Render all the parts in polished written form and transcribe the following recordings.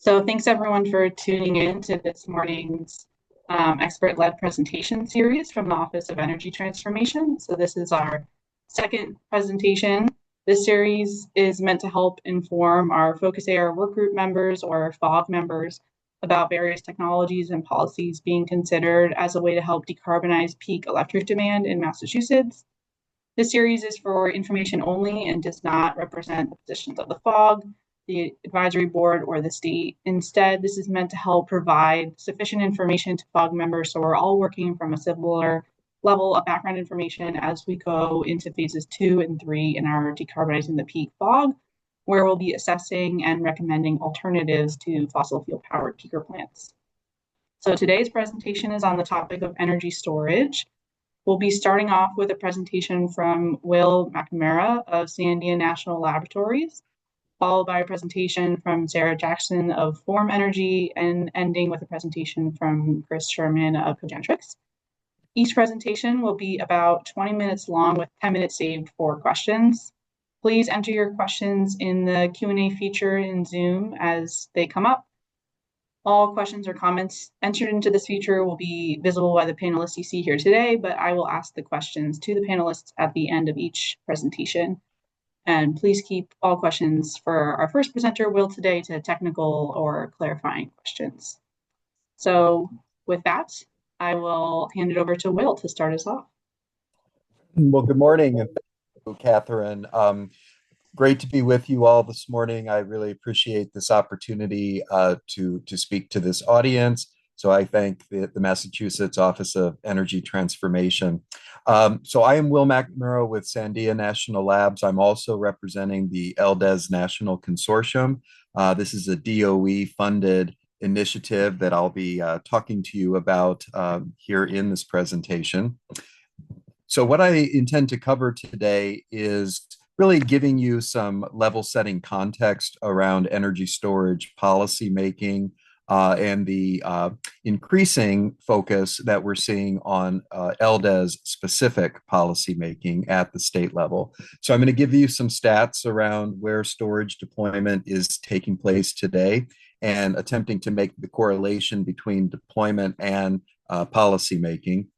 So thanks everyone for tuning in to this morning's expert-led presentation series from the Office of Energy Transformation. So this is our second presentation. This series is meant to help inform our Focus AR work group members or FOG members about various technologies and policies being considered as a way to help decarbonize peak electric demand in Massachusetts. This series is for information only and does not represent the positions of the FOG, the advisory board, or the state. Instead, this is meant to help provide sufficient information to FOG members so we're all working from a similar level of background information as we go into phases 2 and 3 in our Decarbonizing the Peak FOG, where we'll be assessing and recommending alternatives to fossil fuel powered peaker plants. So today's presentation is on the topic of energy storage. We'll be starting off with a presentation from Will McNamara of Sandia National Laboratories, followed by a presentation from Sarah Jackson of Form Energy, and ending with a presentation from Chris Sherman of Cogentrix. Each presentation will be about 20 minutes long with 10 minutes saved for questions. Please enter your questions in the Q&A feature in Zoom as they come up. All questions or comments entered into this feature will be visible by the panelists you see here today, but I will ask the questions to the panelists at the end of each presentation. And please keep all questions for our first presenter, Will, today to technical or clarifying questions. So with that, I will hand it over to Will to start us off. Well, good morning, and thank you, Catherine. Great to be with you all this morning. I really appreciate this opportunity to speak to this audience. So I thank the Massachusetts Office of Energy Transformation. So I am Will McNamara with Sandia National Labs. I'm also representing the LDES National Consortium. This is a DOE-funded initiative that I'll be talking to you about here in this presentation. So what I intend to cover today is really giving you some level-setting context around energy storage policy making and the increasing focus that we're seeing on LDES-specific policy making at the state level. So I'm going to give you some stats around where storage deployment is taking place today and attempting to make the correlation between deployment and policy making.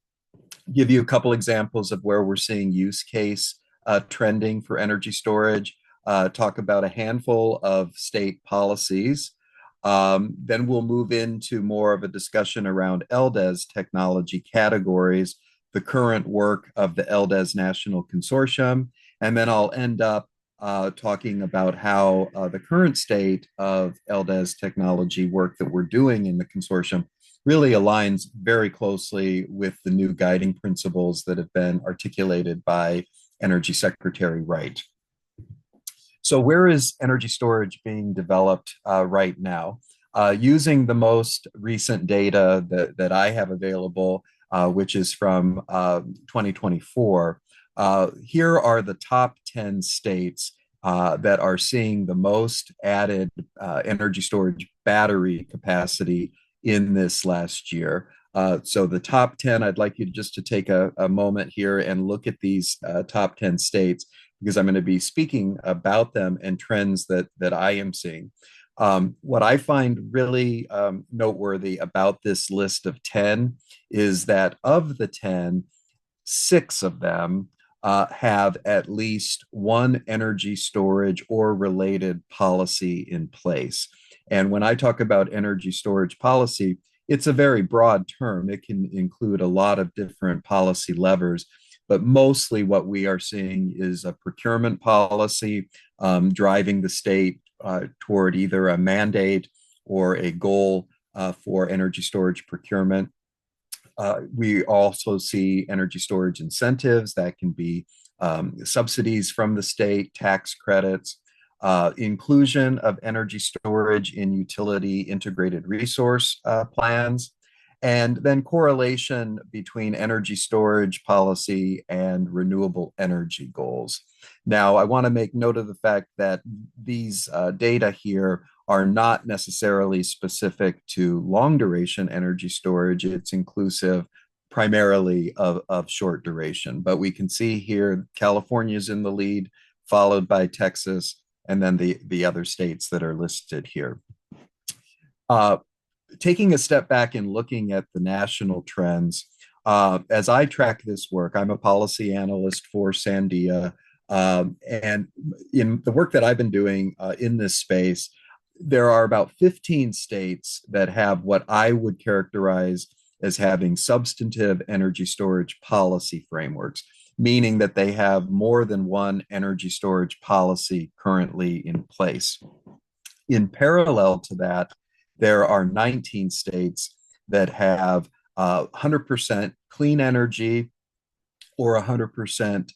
Give you a couple examples of where we're seeing use case trending for energy storage, talk about a handful of state policies. Then we'll move into more of a discussion around LDES technology categories, the current work of the LDES National Consortium, and then I'll end up talking about how the current state of LDES technology work that we're doing in the consortium really aligns very closely with the new guiding principles that have been articulated by Energy Secretary Wright. So where is energy storage being developed right now? Using the most recent data that I have available, which is from 2024, here are the top 10 states that are seeing the most added energy storage battery capacity in this last year. So the top 10, I'd like you just to take a moment here and look at these top 10 states, because I'm going to be speaking about them and trends that I am seeing. What I find really noteworthy about this list of 10 is that of the 10, 6 of them have at least one energy storage or related policy in place. And when I talk about energy storage policy, it's a very broad term. It can include a lot of different policy levers, but mostly what we are seeing is a procurement policy driving the state toward either a mandate or a goal for energy storage procurement. We also see energy storage incentives that can be subsidies from the state, tax credits, inclusion of energy storage in utility integrated resource plans, and then correlation between energy storage policy and renewable energy goals. Now, I want to make note of the fact that these data here are not necessarily specific to long duration energy storage. It's inclusive primarily of short duration, but we can see here California is in the lead, followed by Texas, and then the other states that are listed here. Uh, Taking a step back and looking at the national trends, as I track this work, I'm a policy analyst for Sandia. And in the work that I've been doing in this space, there are about 15 states that have what I would characterize as having substantive energy storage policy frameworks, meaning that they have more than one energy storage policy currently in place. In parallel to that, there are 19 states that have 100% clean energy or 100%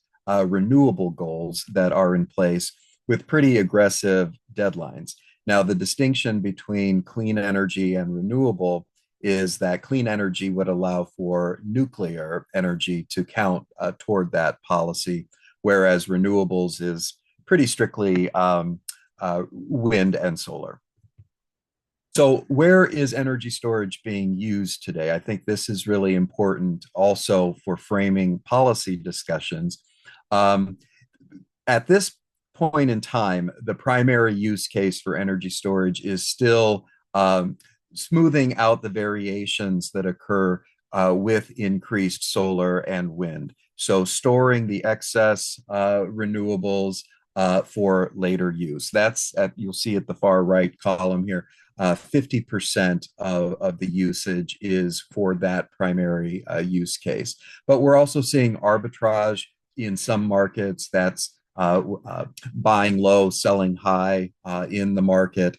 renewable goals that are in place with pretty aggressive deadlines. Now, the distinction between clean energy and renewable is that clean energy would allow for nuclear energy to count toward that policy, whereas renewables is pretty strictly wind and solar. So, where is energy storage being used today? I think this is really important also for framing policy discussions. Um, at this point in time, the primary use case for energy storage is still smoothing out the variations that occur with increased solar and wind. So, storing the excess renewables for later use. That's you'll see at the far right column here. 50% of the usage is for that primary use case. But we're also seeing arbitrage in some markets. That's buying low, selling high in the market.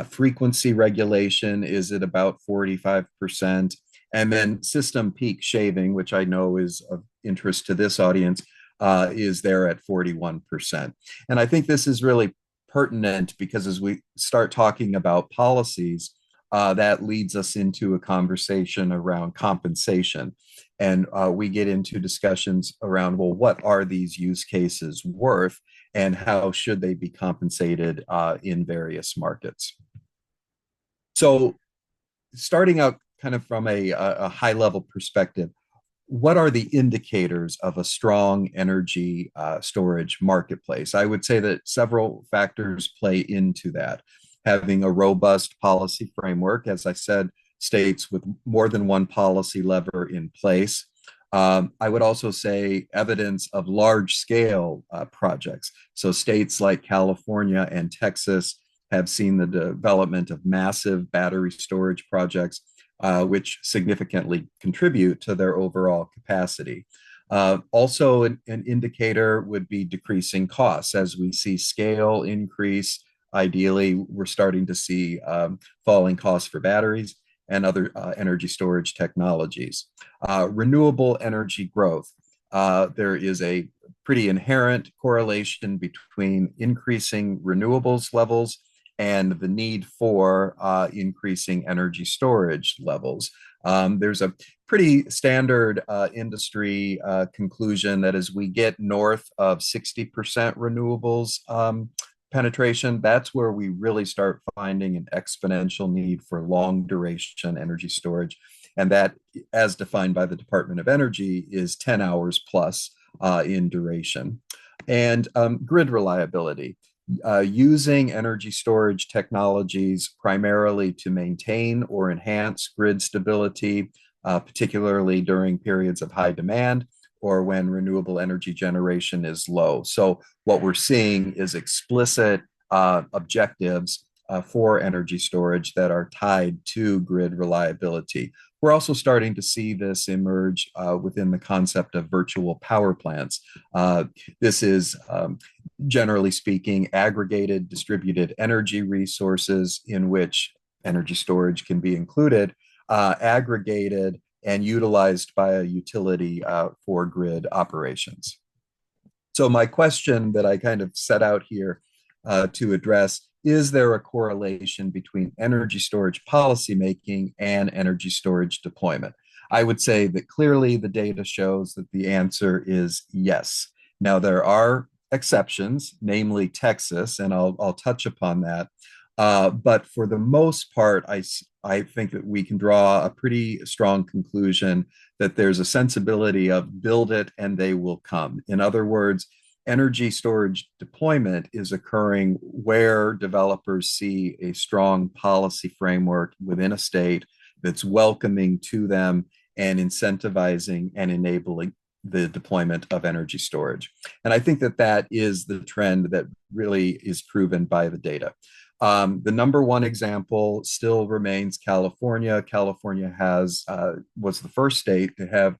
Frequency regulation is at about 45%. And then system peak shaving, which I know is of interest to this audience, is there at 41%. And I think this is really pertinent because as we start talking about policies, that leads us into a conversation around compensation. And we get into discussions around, well, what are these use cases worth and how should they be compensated in various markets? So, starting out kind of from a high level perspective, what are the indicators of a strong energy storage marketplace? I would say that several factors play into that. Having a robust policy framework, as I said, states with more than one policy lever in place. I would also say evidence of large scale projects. So, states like California and Texas have seen the development of massive battery storage projects which significantly contribute to their overall capacity. Also, an indicator would be decreasing costs. As we see scale increase, ideally, we're starting to see falling costs for batteries and other energy storage technologies. Renewable energy growth. There is a pretty inherent correlation between increasing renewables levels and the need for increasing energy storage levels. There's a pretty standard industry conclusion that as we get north of 60% renewables penetration, that's where we really start finding an exponential need for long duration energy storage. And that, as defined by the Department of Energy, is 10 hours plus in duration. And grid reliability. Using energy storage technologies primarily to maintain or enhance grid stability, particularly during periods of high demand or when renewable energy generation is low. So, what we're seeing is explicit objectives for energy storage that are tied to grid reliability. We're also starting to see this emerge within the concept of virtual power plants. This is generally speaking, aggregated distributed energy resources in which energy storage can be included, aggregated and utilized by a utility for grid operations. So, my question that I kind of set out here to address is there a correlation between energy storage policymaking and energy storage deployment? I would say that clearly the data shows that the answer is yes. Now, there are exceptions, namely Texas, and I'll touch upon that. But for the most part, I think that we can draw a pretty strong conclusion that there's a sensibility of build it and they will come. In other words, energy storage deployment is occurring where developers see a strong policy framework within a state that's welcoming to them and incentivizing and enabling the deployment of energy storage. And I think that that is the trend that really is proven by the data. The number one example still remains California. California was the first state to have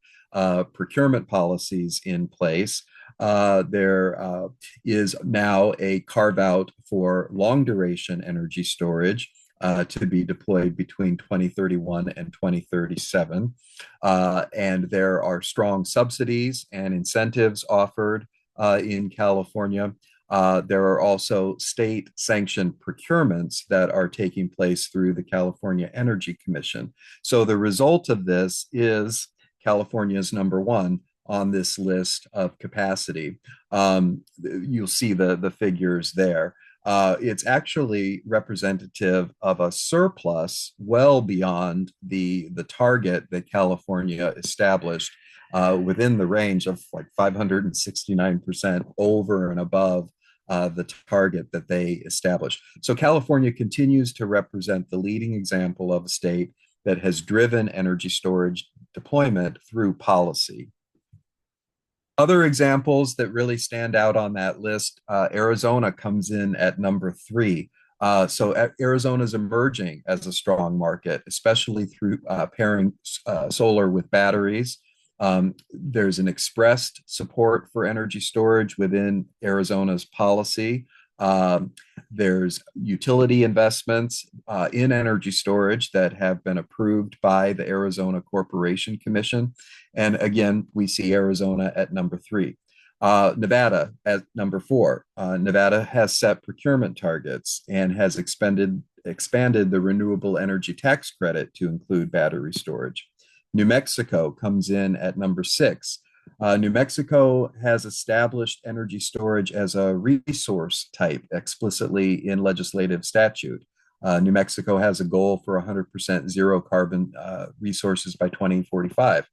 procurement policies in place. There is now a carve out for long duration energy storage to be deployed between 2031 and 2037. And there are strong subsidies and incentives offered in California. There are also state sanctioned procurements that are taking place through the California Energy Commission. So the result of this is California's number one on this list of capacity. You'll see the figures there. It's actually representative of a surplus well beyond the target that California established within the range of like 569% over and above the target that they established. So California continues to represent the leading example of a state that has driven energy storage deployment through policy. Other examples that really stand out on that list, Arizona comes in at number 3. So Arizona is emerging as a strong market, especially through pairing solar with batteries. There's an expressed support for energy storage within Arizona's policy. There's utility investments in energy storage that have been approved by the Arizona Corporation Commission. And again, we see Arizona at number 3. Nevada at number 4. Nevada has set procurement targets and has expanded the renewable energy tax credit to include battery storage. New Mexico comes in at number 6. New Mexico has established energy storage as a resource type explicitly in legislative statute. New Mexico has a goal for 100% zero carbon resources by 2045.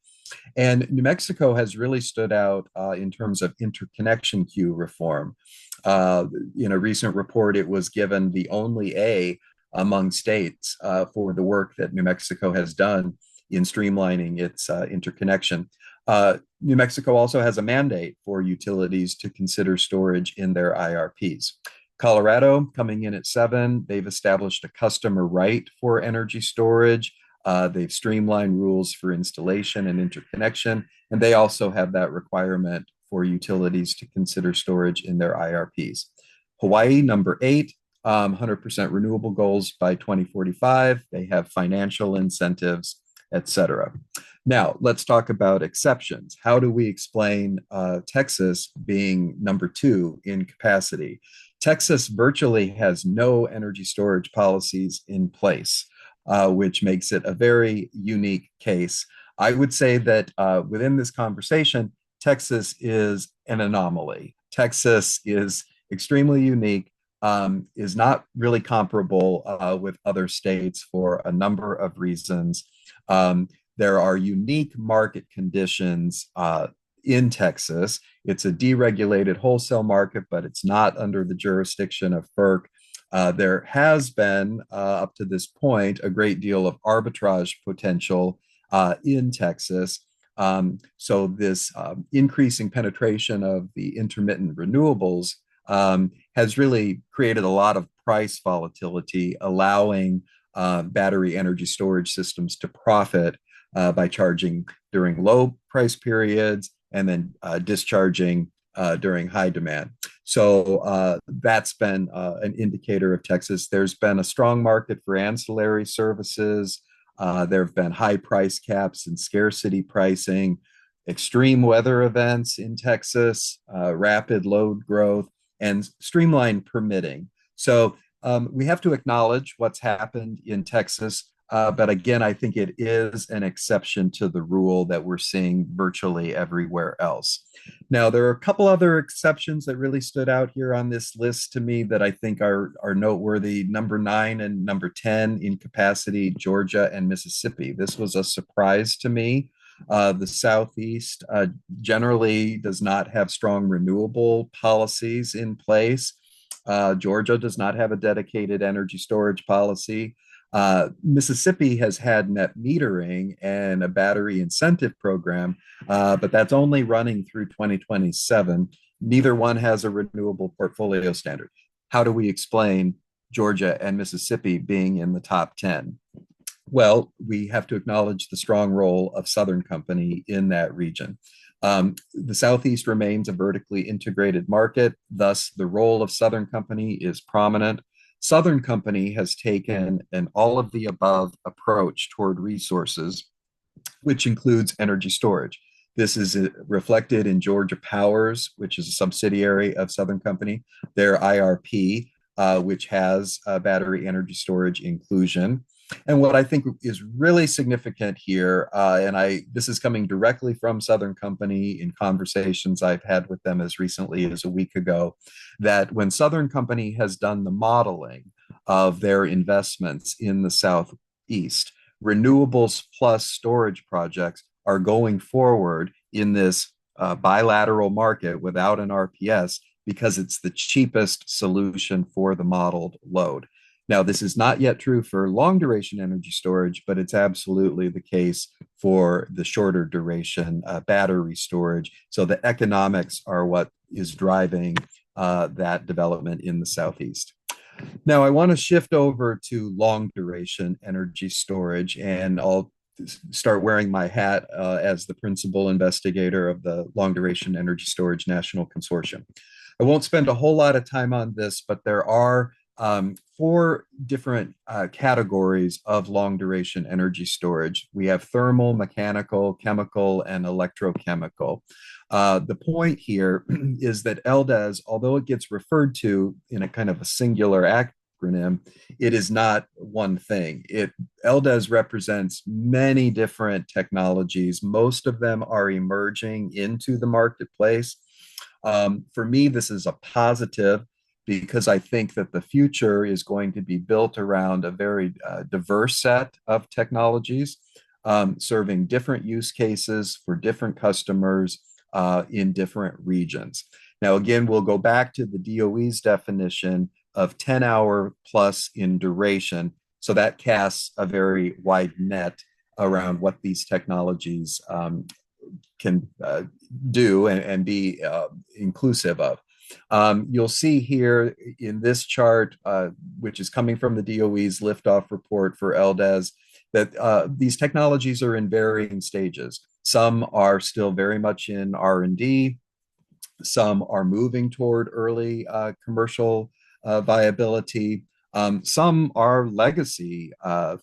And New Mexico has really stood out in terms of interconnection queue reform. In a recent report, it was given the only A among states for the work that New Mexico has done in streamlining its interconnection. New Mexico also has a mandate for utilities to consider storage in their IRPs. Colorado, coming in at 7, they've established a customer right for energy storage. They've streamlined rules for installation and interconnection, and they also have that requirement for utilities to consider storage in their IRPs. Hawaii, number 8, 100% renewable goals by 2045. They have financial incentives, etc. Now, let's talk about exceptions. How do we explain Texas being number 2 in capacity? Texas virtually has no energy storage policies in place, which makes it a very unique case. I would say that within this conversation, Texas is an anomaly. Texas is extremely unique, is not really comparable with other states for a number of reasons. There are unique market conditions in Texas. It's a deregulated wholesale market, but it's not under the jurisdiction of FERC. There has been, up to this point, a great deal of arbitrage potential in Texas. So this increasing penetration of the intermittent renewables has really created a lot of price volatility, allowing battery energy storage systems to profit by charging during low price periods and then discharging during high demand. So that's been an indicator of Texas. There's been a strong market for ancillary services. There have been high price caps and scarcity pricing, extreme weather events in Texas, rapid load growth, and streamlined permitting. So we have to acknowledge what's happened in Texas. But again, I think it is an exception to the rule that we're seeing virtually everywhere else. Now, there are a couple other exceptions that really stood out here on this list to me that I think are noteworthy. Number 9 and number 10 in capacity, Georgia and Mississippi. This was a surprise to me. The Southeast generally does not have strong renewable policies in place. Georgia does not have a dedicated energy storage policy. Mississippi has had net metering and a battery incentive program, but that's only running through 2027. Neither one has a renewable portfolio standard. How do we explain Georgia and Mississippi being in the top 10? Well, we have to acknowledge the strong role of Southern Company in that region. The Southeast remains a vertically integrated market, thus, the role of Southern Company is prominent. Southern Company has taken an all of the above approach toward resources, which includes energy storage. This is reflected in Georgia Powers, which is a subsidiary of Southern Company, their IRP, which has battery energy storage inclusion. And what I think is really significant here, this is coming directly from Southern Company in conversations I've had with them as recently as a week ago, that when Southern Company has done the modeling of their investments in the Southeast, renewables plus storage projects are going forward in this bilateral market without an RPS because it's the cheapest solution for the modeled load. Now, this is not yet true for long duration energy storage, but it's absolutely the case for the shorter duration battery storage. So the economics are what is driving that development in the Southeast. Now, I want to shift over to long duration energy storage, and I'll start wearing my hat as the principal investigator of the Long Duration Energy Storage National Consortium. I won't spend a whole lot of time on this, but there are four different categories of long duration energy storage. We have thermal, mechanical, chemical, and electrochemical. The point here is that LDES, although it gets referred to in a kind of a singular acronym, it is not one thing. LDES represents many different technologies. Most of them are emerging into the marketplace. For me, this is a positive because I think that the future is going to be built around a very diverse set of technologies, serving different use cases for different customers in different regions. Now, again, we'll go back to the DOE's definition of 10-hour plus in duration. So that casts a very wide net around what these technologies can do and be inclusive of. You'll see here in this chart, which is coming from the DOE's liftoff report for LDES, that these technologies are in varying stages. Some are still very much in R&D. Some are moving toward early commercial viability. Some are legacy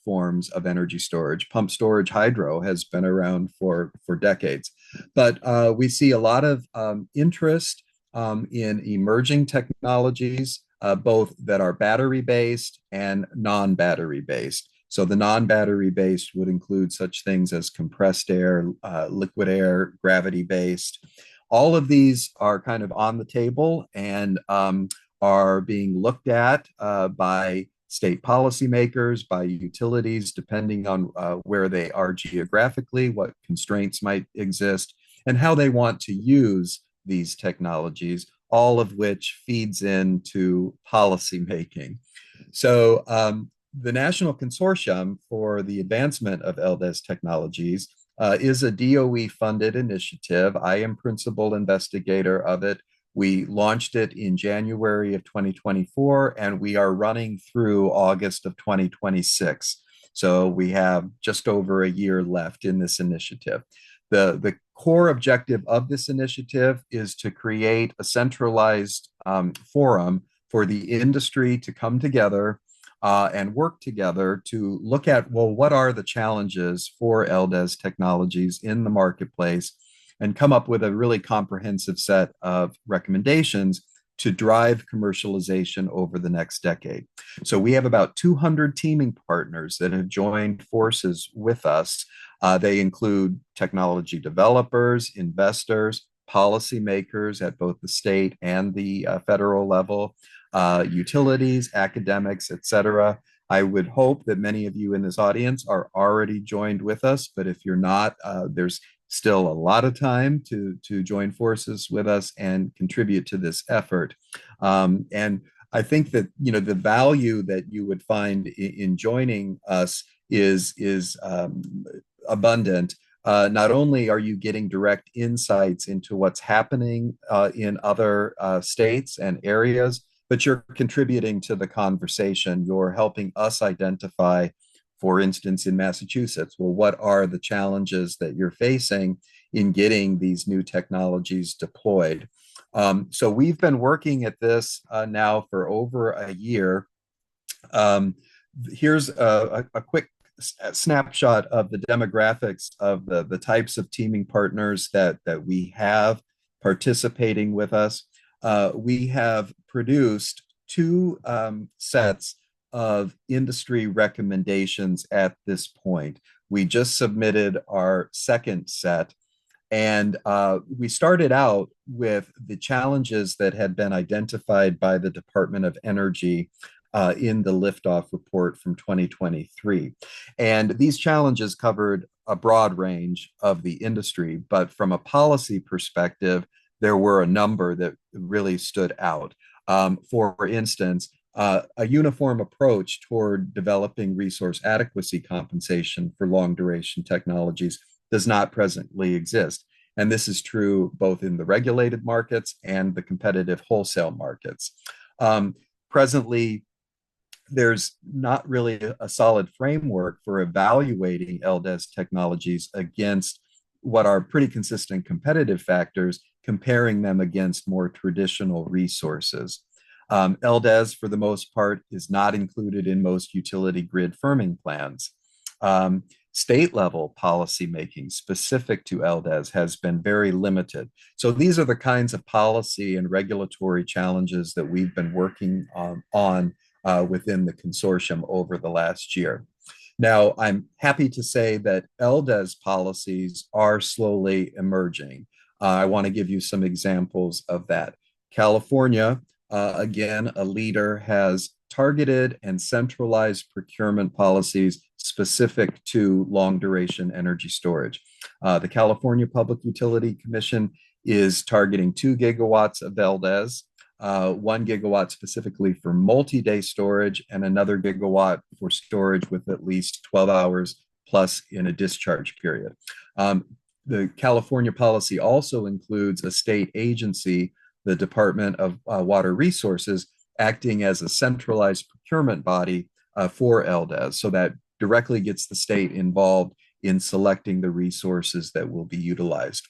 forms of energy storage. Pump storage hydro has been around for decades. But we see a lot of interest in emerging technologies, both that are battery-based and non-battery-based. So the non-battery-based would include such things as compressed air, liquid air, gravity-based. All of these are kind of on the table and are being looked at by state policymakers, by utilities, depending on where they are geographically, what constraints might exist, and how they want to use these technologies, all of which feeds into policymaking. So the National Consortium for the Advancement of LDES Technologies is a DOE-funded initiative. I am principal investigator of it. We launched it in January of 2024, and we are running through August of 2026. So we have just over a year left in this initiative. The core objective of this initiative is to create a centralized forum for the industry to come together and work together to look at, well, what are the challenges for LDES technologies in the marketplace, and come up with a really comprehensive set of recommendations to drive commercialization over the next decade. So we have about 200 teaming partners that have joined forces with us. They include technology developers, investors, policymakers at both the state and the federal level, utilities, academics, et cetera. I would hope that many of you in this audience are already joined with us, but if you're not, there's still a lot of time to join forces with us and contribute to this effort. And I think that the value that you would find in joining us is abundant. Not only are you getting direct insights into what's happening in other states and areas, but you're contributing to the conversation. You're helping us identify, for instance, in Massachusetts, well, what are the challenges that you're facing in getting these new technologies deployed? So we've been working at this now for over a year. Here's a quick snapshot of the demographics of the types of teaming partners that we have participating with us. We have produced two sets of industry recommendations at this point. We just submitted our second set, and we started out with the challenges that had been identified by the Department of Energy in the liftoff report from 2023. And these challenges covered a broad range of the industry, but from a policy perspective, there were a number that really stood out. For instance, a uniform approach toward developing resource adequacy compensation for long duration technologies does not presently exist. And this is true both in the regulated markets and the competitive wholesale markets. Presently, there's not really a solid framework for evaluating LDES technologies against what are pretty consistent competitive factors, comparing them against more traditional resources. LDES, for the most part, is not included in most utility grid firming plans. State level policymaking specific to LDES has been very limited. So these are the kinds of policy and regulatory challenges that we've been working on within the consortium over the last year. Now, I'm happy to say that LDES policies are slowly emerging. I want to give you some examples of that. California, again, a leader, has targeted and centralized procurement policies specific to long duration energy storage. The California Public Utility Commission is targeting 2 gigawatts of LDES, 1 gigawatt specifically for multi-day storage, and another gigawatt for storage with at least 12 hours plus in a discharge period. The California policy also includes a state agency, the Department of Water Resources, acting as a centralized procurement body for LDES. So that directly gets the state involved in selecting the resources that will be utilized.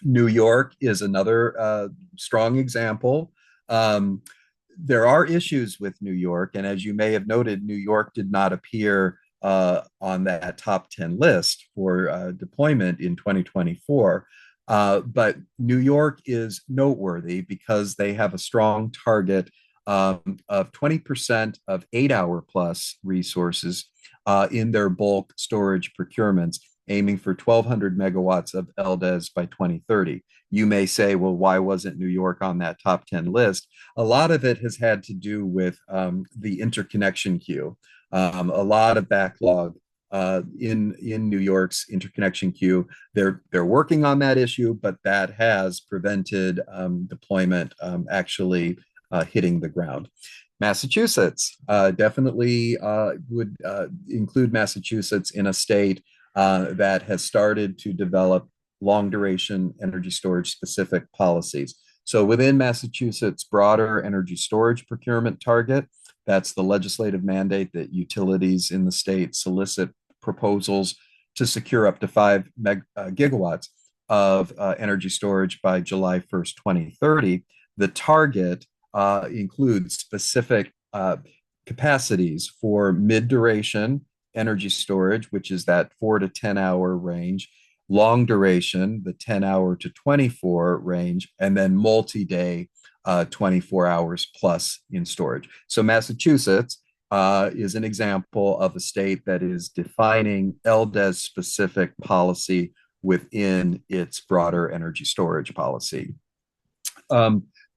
New York is another strong example. There are issues with New York, and as you may have noted, New York did not appear on that top 10 list for deployment in 2024. But New York is noteworthy because they have a strong target of 20% of 8-hour plus resources in their bulk storage procurements, aiming for 1,200 megawatts of LDES by 2030. You may say, well, why wasn't New York on that top 10 list? A lot of it has had to do with the interconnection queue. A lot of backlog in New York's interconnection queue. They're working on that issue, but that has prevented deployment actually hitting the ground. Massachusetts definitely would include Massachusetts in a state that has started to develop long duration energy storage specific policies. So within Massachusetts' broader energy storage procurement target, that's the legislative mandate that utilities in the state solicit proposals to secure up to 5 gigawatts of energy storage by July 1st, 2030. The target includes specific capacities for mid-duration energy storage, which is that 4 to 10 hour range, long duration, the 10-hour to 24 range, and then multi-day, 24 hours plus in storage. So Massachusetts is an example of a state that is defining LDES specific policy within its broader energy storage policy.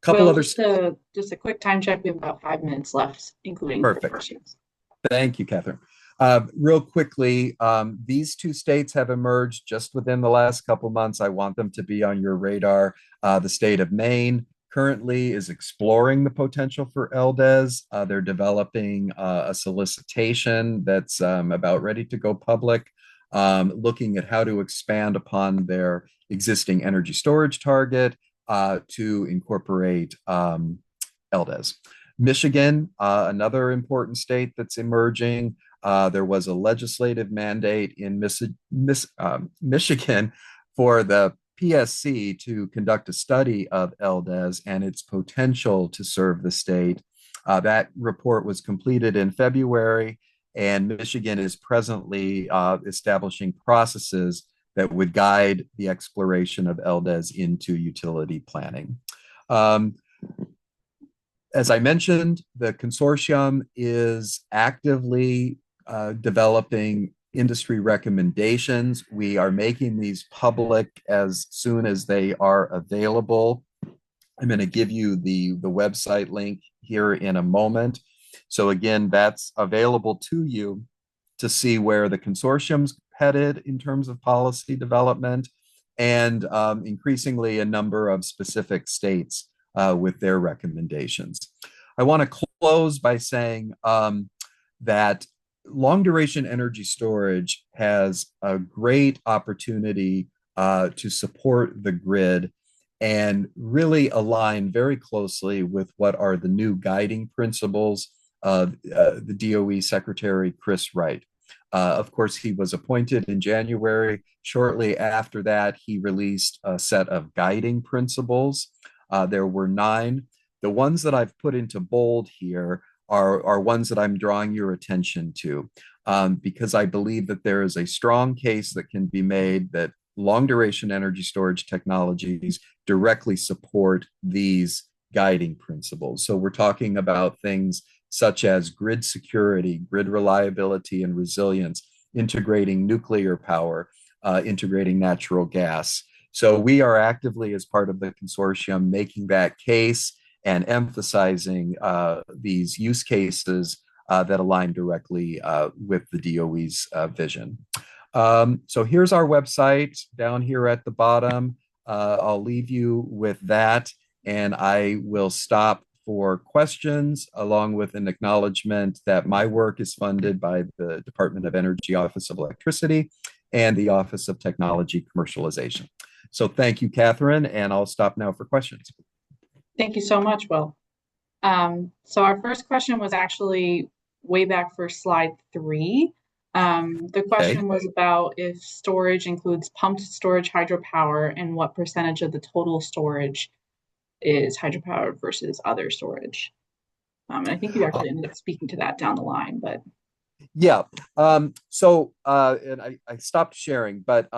Couple other just a quick time check. We have about 5 minutes left, including perfect. Thank you, Catherine. Real quickly, these two states have emerged just within the last couple months. I want them to be on your radar. The state of Maine currently is exploring the potential for LDES. They're developing a solicitation that's about ready to go public, looking at how to expand upon their existing energy storage target to incorporate LDES. Michigan, another important state that's emerging. There was a legislative mandate in Michigan for the PSC to conduct a study of LDES and its potential to serve the state. That report was completed in February, and Michigan is presently establishing processes that would guide the exploration of LDES into utility planning. As I mentioned, the consortium is actively developing industry recommendations. We are making these public as soon as they are available. I'm going to give you the website link here in a moment. So again, that's available to you to see where the consortium's headed in terms of policy development, and increasingly a number of specific states with their recommendations. I want to close by saying that long duration energy storage has a great opportunity to support the grid and really align very closely with what are the new guiding principles of the DOE Secretary Chris Wright. Of course, he was appointed in January. Shortly after that, he released a set of guiding principles. There were 9. The ones that I've put into bold here are ones that I'm drawing your attention to, because I believe that there is a strong case that can be made that long duration energy storage technologies directly support these guiding principles. So we're talking about things such as grid security, grid reliability and resilience, integrating nuclear power, integrating natural gas. So we are actively, as part of the consortium, making that case and emphasizing these use cases that align directly with the DOE's vision. So here's our website down here at the bottom. I'll leave you with that, and I will stop for questions, along with an acknowledgement that my work is funded by the Department of Energy Office of Electricity and the Office of Technology Commercialization. So thank you, Catherine, and I'll stop now for questions. Thank you so much, Will. So our first question was actually way back for slide 3. The question was about if storage includes pumped storage hydropower and what percentage of the total storage is hydropower versus other storage. And I think you actually ended up speaking to that down the line, but. Yeah. And I stopped sharing, but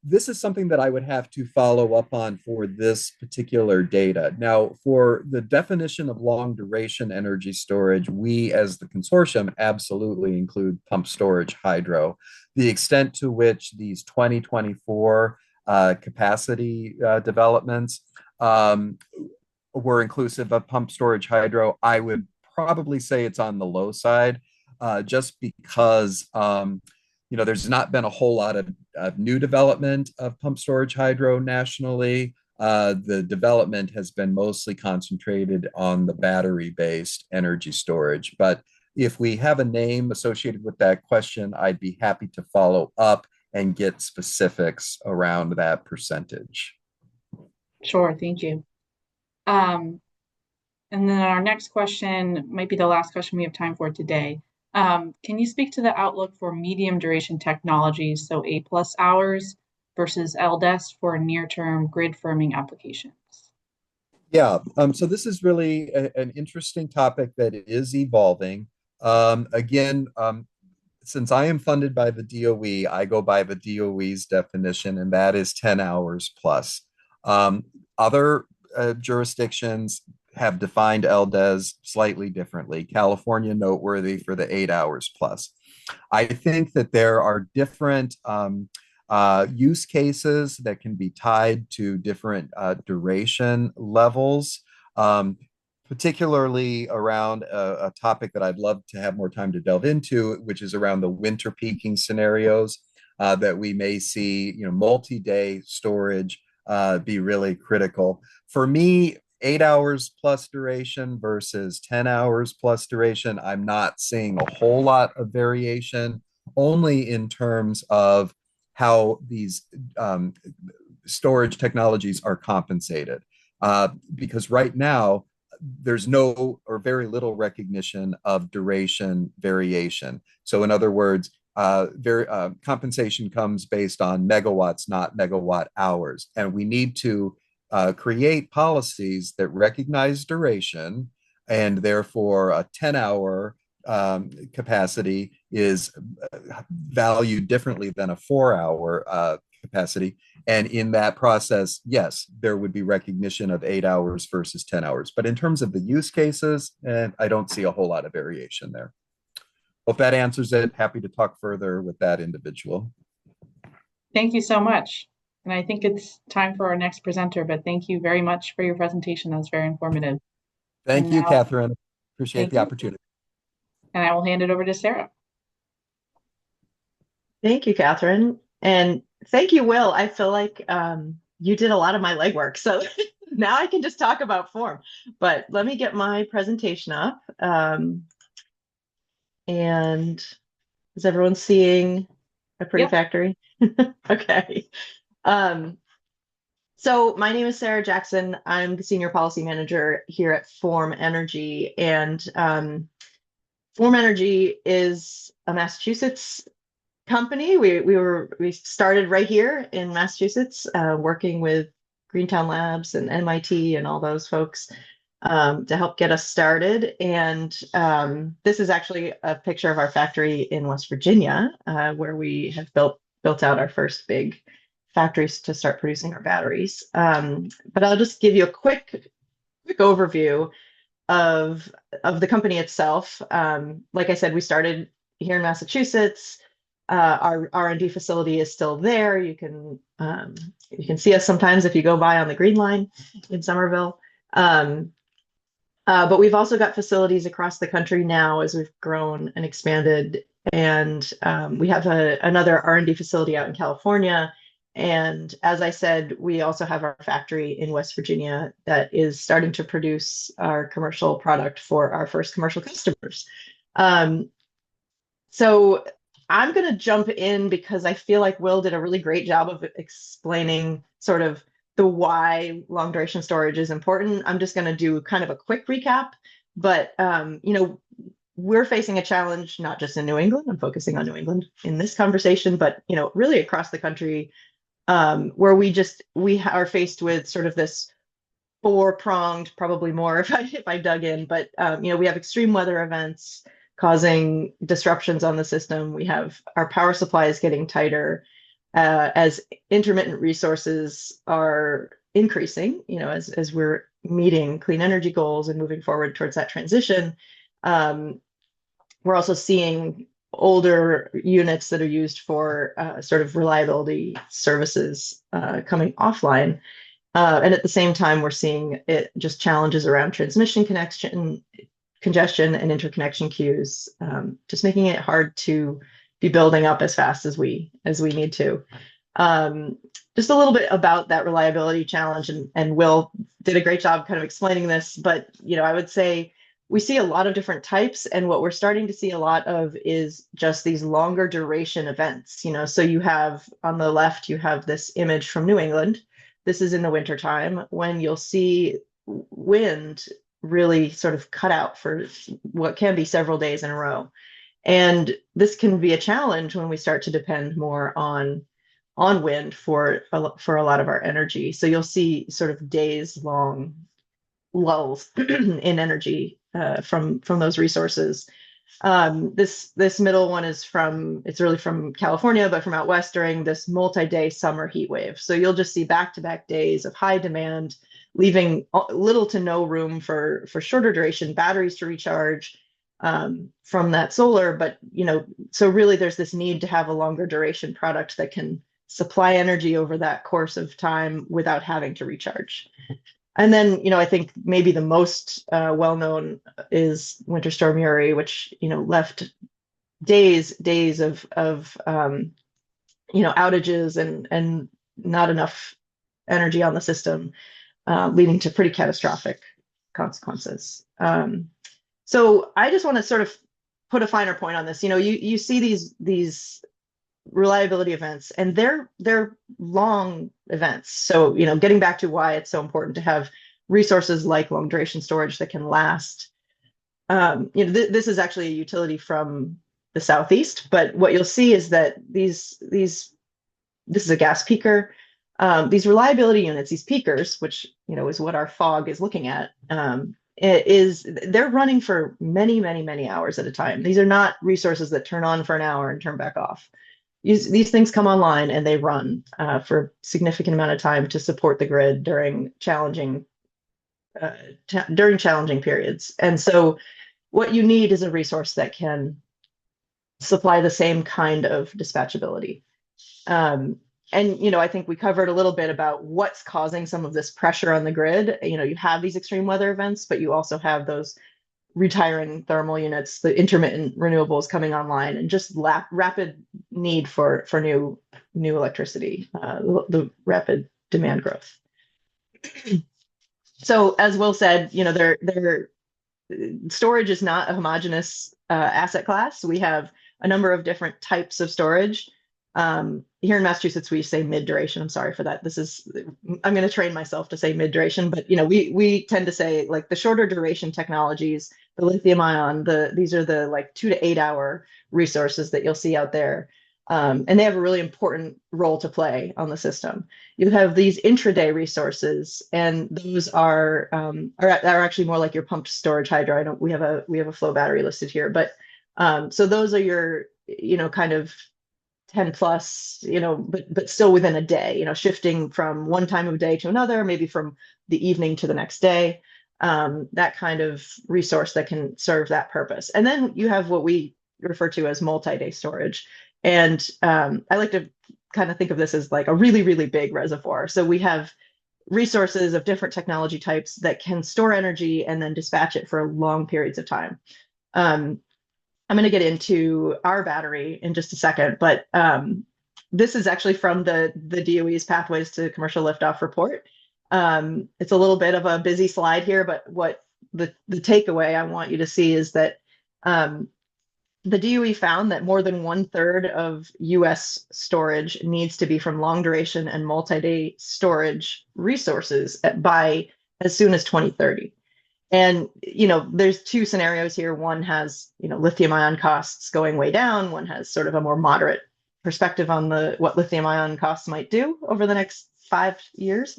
this is something that I would have to follow up on for this particular data. Now, for the definition of long duration energy storage, we as the consortium absolutely include pumped storage hydro. The extent to which these 2024 capacity developments were inclusive of pumped storage hydro, I would probably say it's on the low side, just because there's not been a whole lot of new development of pumped storage hydro nationally. The development has been mostly concentrated on the battery-based energy storage. But if we have a name associated with that question, I'd be happy to follow up and get specifics around that percentage. Sure, thank you. And then our next question might be the last question we have time for today. Can you speak to the outlook for medium duration technologies, so A+ hours versus LDES for near-term grid firming applications? Yeah, so this is really an interesting topic that is evolving. Again, since I am funded by the DOE, I go by the DOE's definition, and that is 10 hours plus. Other jurisdictions have defined LDES slightly differently. California, noteworthy for the 8 hours plus. I think that there are different use cases that can be tied to different duration levels. particularly around a topic that I'd love to have more time to delve into, which is around the winter peaking scenarios that we may see, multi-day storage be really critical. For me, 8 hours plus duration versus 10 hours plus duration, I'm not seeing a whole lot of variation, only in terms of how these storage technologies are compensated. Because right now, there's no or very little recognition of duration variation. So, in other words, compensation comes based on megawatts, not megawatt hours. And we need to create policies that recognize duration, and therefore a 10-hour capacity is valued differently than a 4-hour capacity. And in that process, yes, there would be recognition of 8 hours versus 10 hours. But in terms of the use cases, I don't see a whole lot of variation there. Hope that answers it. Happy to talk further with that individual. Thank you so much. And I think it's time for our next presenter, but thank you very much for your presentation. That was very informative. Thank And you, now, Catherine. Appreciate thank the you. opportunity. And I will hand it over to Sarah. Thank you, Catherine. And thank you, Will. I feel like you did a lot of my legwork. So now I can just talk about form. But let me get my presentation up. And is everyone seeing a pretty Yep. factory? Okay. So my name is Sarah Jackson. I'm the Senior Policy Manager here at Form Energy. And Form Energy is a Massachusetts company. We started right here in Massachusetts, working with Greentown Labs and MIT and all those folks to help get us started. And this is actually a picture of our factory in West Virginia, where we have built out our first big factories to start producing our batteries. But I'll just give you a quick overview of the company itself. Like I said, we started here in Massachusetts. Our R&D facility is still there. You can see us sometimes if you go by on the Green Line in Somerville. But we've also got facilities across the country now as we've grown and expanded. And we have another R&D facility out in California. And as I said, we also have our factory in West Virginia that is starting to produce our commercial product for our first commercial customers. So I'm going to jump in because I feel like Will did a really great job of explaining sort of the why long duration storage is important. I'm just going to do kind of a quick recap, but we're facing a challenge, not just in New England. I'm focusing on New England in this conversation, but really across the country, where we are faced with sort of this four-pronged, probably more if I dug in, but we have extreme weather events causing disruptions on the system. We have our power supplies getting tighter as intermittent resources are increasing, as we're meeting clean energy goals and moving forward towards that transition. We're also seeing older units that are used for sort of reliability services coming offline. And at the same time, we're seeing just challenges around transmission congestion and interconnection queues, just making it hard to be building up as fast as we need to. Just a little bit about that reliability challenge, and Will did a great job kind of explaining this, but I would say we see a lot of different types, and what we're starting to see a lot of is just these longer duration events. So you have on the left, you have this image from New England. This is in the wintertime when you'll see wind really sort of cut out for what can be several days in a row. And this can be a challenge when we start to depend more on wind for a lot of our energy. So you'll see sort of days long lulls in energy from those resources. This middle one is it's really from California, but from out west during this multi-day summer heat wave. So you'll just see back-to-back days of high demand, leaving little to no room for shorter duration batteries to recharge from that solar. But so really there's this need to have a longer duration product that can supply energy over that course of time without having to recharge. And then, I think maybe the most well-known is Winter Storm Uri, which, left days of outages and not enough energy on the system, leading to pretty catastrophic consequences. So I just want to sort of put a finer point on this. You see these reliability events, and they're long events. So getting back to why it's so important to have resources like long duration storage that can last. This is actually a utility from the southeast, but what you'll see is that this is a gas peaker. These reliability units, these peakers, which is what our fog is looking at, they're running for many, many, many hours at a time. These are not resources that turn on for an hour and turn back off. These things come online and they run for a significant amount of time to support the grid during challenging periods. And so what you need is a resource that can supply the same kind of dispatchability. And I think we covered a little bit about what's causing some of this pressure on the grid. You have these extreme weather events, but you also have those retiring thermal units, the intermittent renewables coming online, and just rapid need for new electricity, the rapid demand growth. So as Will said, storage is not a homogeneous asset class. We have a number of different types of storage. Here in Massachusetts, we say mid-duration. I'm sorry for that. I'm going to train myself to say mid-duration, but we tend to say like the shorter duration technologies, the lithium ion, these are the like 2 to 8 hour resources that you'll see out there. And they have a really important role to play on the system. You have these intraday resources, and those are actually more like your pumped storage hydro. We have a flow battery listed here, but so those are your kind of 10 plus, but still within a day, shifting from one time of day to another, maybe from the evening to the next day, that kind of resource that can serve that purpose. And then you have what we refer to as multi-day storage. And I like to kind of think of this as like a really, really big reservoir. So we have resources of different technology types that can store energy and then dispatch it for long periods of time. I'm going to get into our battery in just a second, but this is actually from the DOE's Pathways to Commercial Liftoff report. It's a little bit of a busy slide here, but what the takeaway I want you to see is that the DOE found that more than 1/3 of US storage needs to be from long duration and multi-day storage resources by as soon as 2030. And, there's two scenarios here. One has, lithium ion costs going way down. One has sort of a more moderate perspective on what lithium ion costs might do over the next 5 years.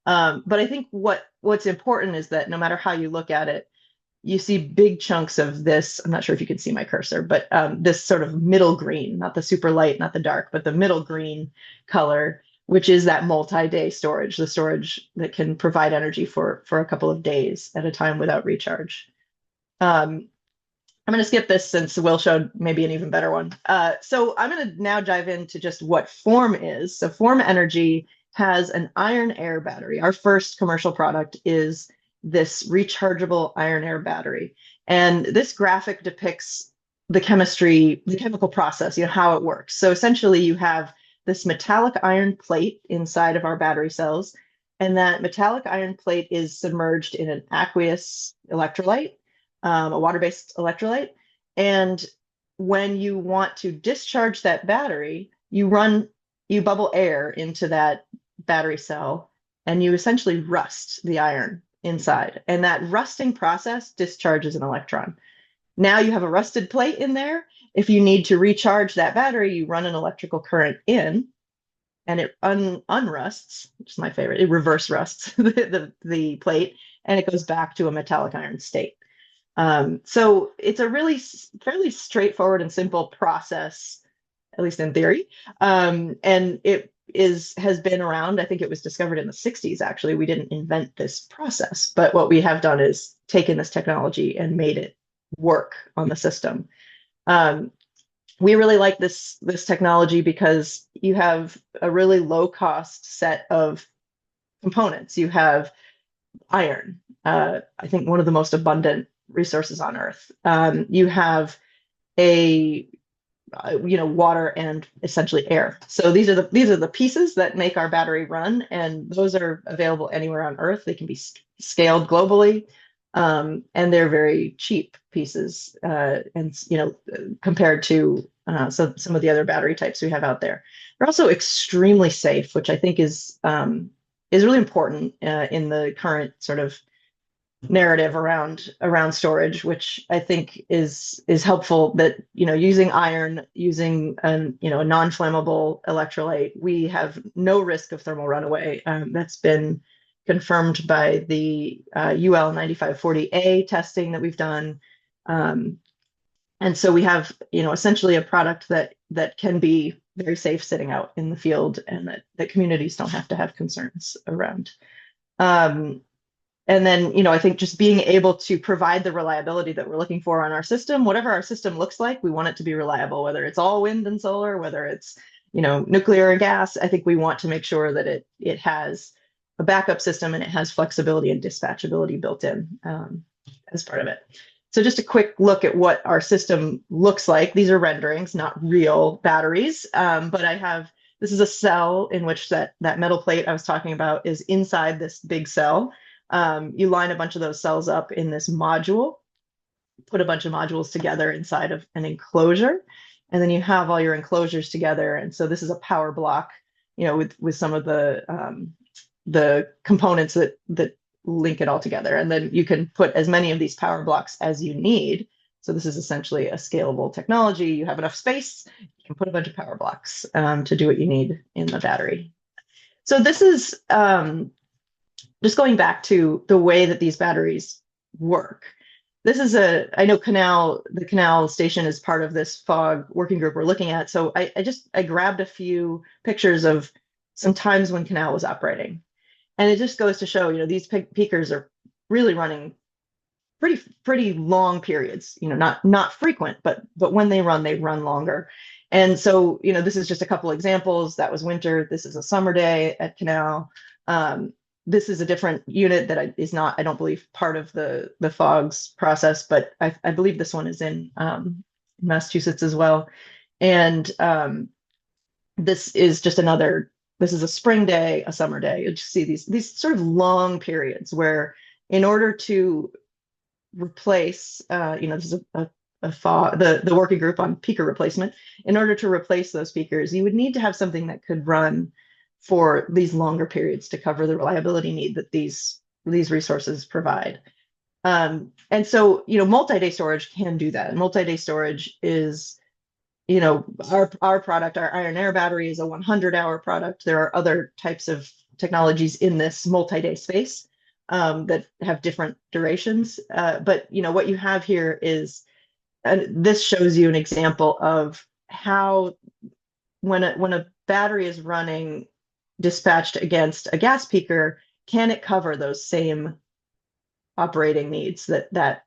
But I think what's important is that no matter how you look at it, you see big chunks of this. I'm not sure if you can see my cursor, but this sort of middle green, not the super light, not the dark, but the middle green color, which is that multi-day storage, the storage that can provide energy for a couple of days at a time without recharge. I'm going to skip this since Will showed maybe an even better one. So I'm going to now dive into just what Form is. So Form Energy has an iron air battery. Our first commercial product is this rechargeable iron air battery. And this graphic depicts the chemical process, how it works. So essentially you have this metallic iron plate inside of our battery cells, and that metallic iron plate is submerged in an aqueous electrolyte, a water-based electrolyte. And when you want to discharge that battery, you bubble air into that battery cell, and you essentially rust the iron inside. And that rusting process discharges an electron. Now you have a rusted plate in there. If you need to recharge that battery, you run an electrical current in, and it unrusts, which is my favorite. It reverse rusts the plate, and it goes back to a metallic iron state. So it's a really fairly straightforward and simple process, at least in theory. And it has been around. I think it was discovered in the 60s, actually. We didn't invent this process, but what we have done is taken this technology and made it work on the system. We really like this technology because you have a really low cost set of components. You have iron. I think one of the most abundant resources on Earth. You have a water and essentially air. So these are the pieces that make our battery run, and those are available anywhere on Earth. They can be scaled globally, and they're very cheap pieces, and compared to some of the other battery types we have out there. They're also extremely safe, which I think is really important in the current sort of narrative around storage, which I think is helpful. That using iron, using a non-flammable electrolyte, we have no risk of thermal runaway. That's been confirmed by the UL 9540A testing that we've done, and so we have essentially a product that can be very safe sitting out in the field, and that communities don't have to have concerns around. And then, I think just being able to provide the reliability that we're looking for on our system, whatever our system looks like, we want it to be reliable, whether it's all wind and solar, whether it's, nuclear and gas. I think we want to make sure that it has a backup system and it has flexibility and dispatchability built in as part of it. So just a quick look at what our system looks like. These are renderings, not real batteries, but this is a cell in which that metal plate I was talking about is inside this big cell. You line a bunch of those cells up in this module, put a bunch of modules together inside of an enclosure, and then you have all your enclosures together. And so this is a power block, with some of the components that link it all together. And then you can put as many of these power blocks as you need. So this is essentially a scalable technology. You have enough space, you can put a bunch of power blocks to do what you need in the battery. So this is just going back to the way that these batteries work. This is I know the Canal station is part of this FOG working group we're looking at. So I grabbed a few pictures of some times when Canal was operating. And it just goes to show, these peakers are really running pretty long periods, not frequent, but when they run longer. And so, this is just a couple examples. That was winter. This is a summer day at Canal. This is a different unit that is not, I don't believe, part of the FOG's process, but I believe this one is in Massachusetts as well. And this is just this is a spring day, a summer day. You just see these sort of long periods where, in order to replace, this is the working group on peaker replacement. In order to replace those peakers, you would need to have something that could run for these longer periods to cover the reliability need that these resources provide. And so, multi-day storage can do that. Multi-day storage is, our product, our iron air battery, is a 100-hour product. There are other types of technologies in this multi-day space that have different durations. But what you have here is, this shows you an example of how when a battery is running dispatched against a gas peaker, can it cover those same operating needs that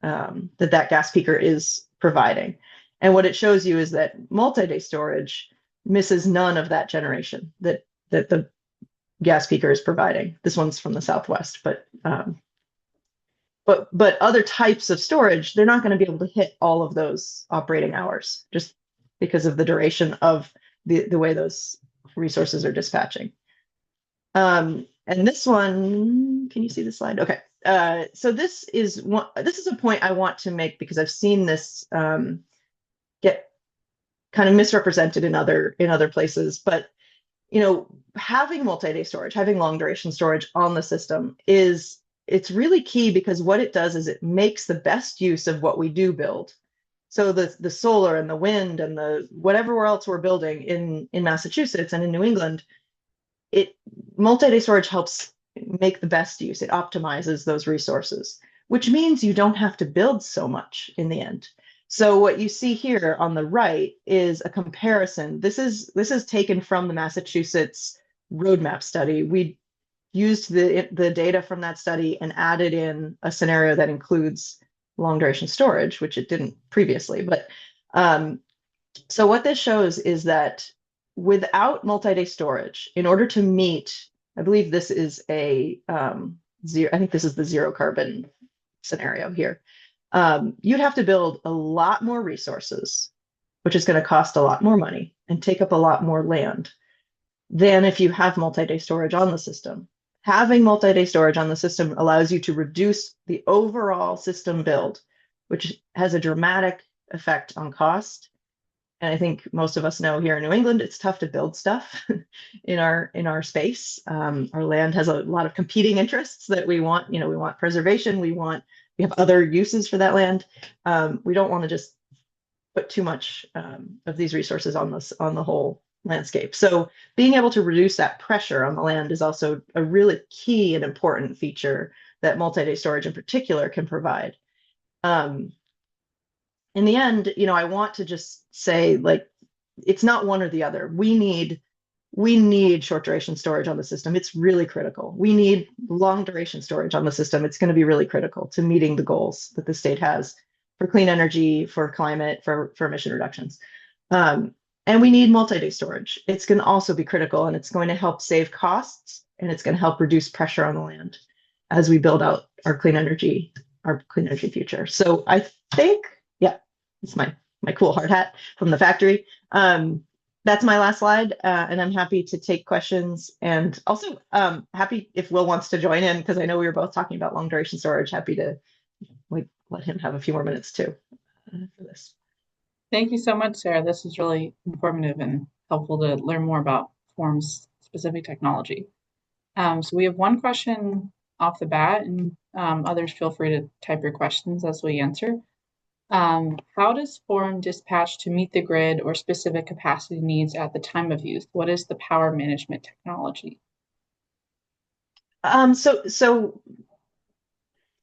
gas peaker is providing? And what it shows you is that multi-day storage misses none of that generation that the gas peaker is providing. This one's from the Southwest, but other types of storage, they're not going to be able to hit all of those operating hours just because of the duration of the way those resources are dispatching. And this one, can you see the slide? Okay. So this is a point I want to make because I've seen this get kind of misrepresented in other places. But having multi-day storage, having long duration storage on the system it's really key, because what it does is it makes the best use of what we do build. So the solar and the wind and the whatever else we're building in Massachusetts and in New England, multi-day storage helps make the best use. It optimizes those resources, which means you don't have to build so much in the end. So what you see here on the right is a comparison. This is taken from the Massachusetts roadmap study. We used the data from that study and added in a scenario that includes long duration storage, which it didn't previously. But so what this shows is that without multi-day storage, in order to meet, I believe this is a zero, I think this is the zero carbon scenario here. You'd have to build a lot more resources, which is going to cost a lot more money and take up a lot more land than if you have multi-day storage on the system. Having multi-day storage on the system allows you to reduce the overall system build, which has a dramatic effect on cost. And I think most of us know here in New England, it's tough to build stuff in our space. Our land has a lot of competing interests that we want. We want preservation. We have other uses for that land. We don't want to just put too much of these resources on the whole landscape. So being able to reduce that pressure on the land is also a really key and important feature that multi-day storage in particular can provide. In the end, I want to just say, like, it's not one or the other. We need short duration storage on the system. It's really critical. We need long duration storage on the system. It's going to be really critical to meeting the goals that the state has for clean energy, for climate, for emission reductions. And we need multi-day storage. It's going to also be critical, and it's going to help save costs, and it's going to help reduce pressure on the land as we build out our clean energy future. So I think, yeah, it's my cool hard hat from the factory. That's my last slide, and I'm happy to take questions, and also happy if Will wants to join in, because I know we were both talking about long duration storage. Happy to let him have a few more minutes too for this. Thank you so much, Sarah. This is really informative and helpful to learn more about Form's specific technology. So we have one question off the bat, and others feel free to type your questions as we answer. How does Form dispatch to meet the grid or specific capacity needs at the time of use? What is the power management technology? So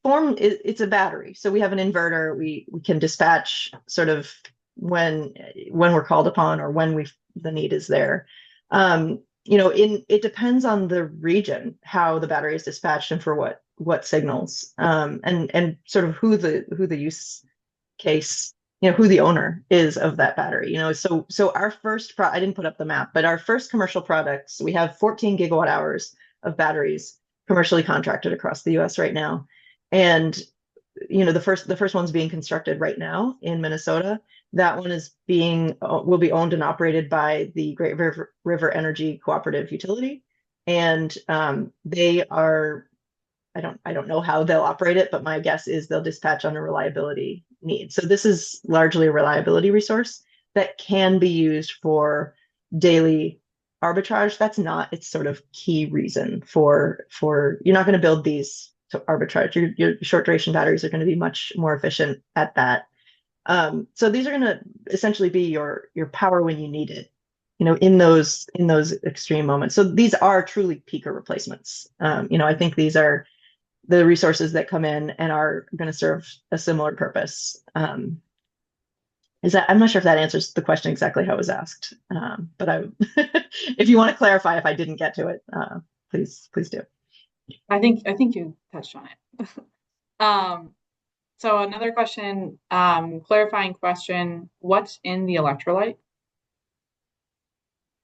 Form, it's a battery. So we have an inverter. We can dispatch sort of when we're called upon, or when the need is there. It depends on the region how the battery is dispatched and for what signals, and sort of who the use case, who the owner is of that battery. So our first I didn't put up the map, but our first commercial products, we have 14 gigawatt hours of batteries commercially contracted across the US right now. And the first one's being constructed right now in Minnesota. That one will be owned and operated by the Great River Energy Cooperative Utility, and they are. I don't know how they'll operate it, but my guess is they'll dispatch on a reliability need. So this is largely a reliability resource that can be used for daily arbitrage. That's not its sort of key reason for you're not going to build these to arbitrage. Your short duration batteries are going to be much more efficient at that. So these are going to essentially be your power when you need it, in those extreme moments. So these are truly peaker replacements. I think these are the resources that come in and are going to serve a similar purpose. I'm not sure if that answers the question exactly how it was asked, but if you want to clarify if I didn't get to it, please do. I think you touched on it. So another question, clarifying question: what's in the electrolyte?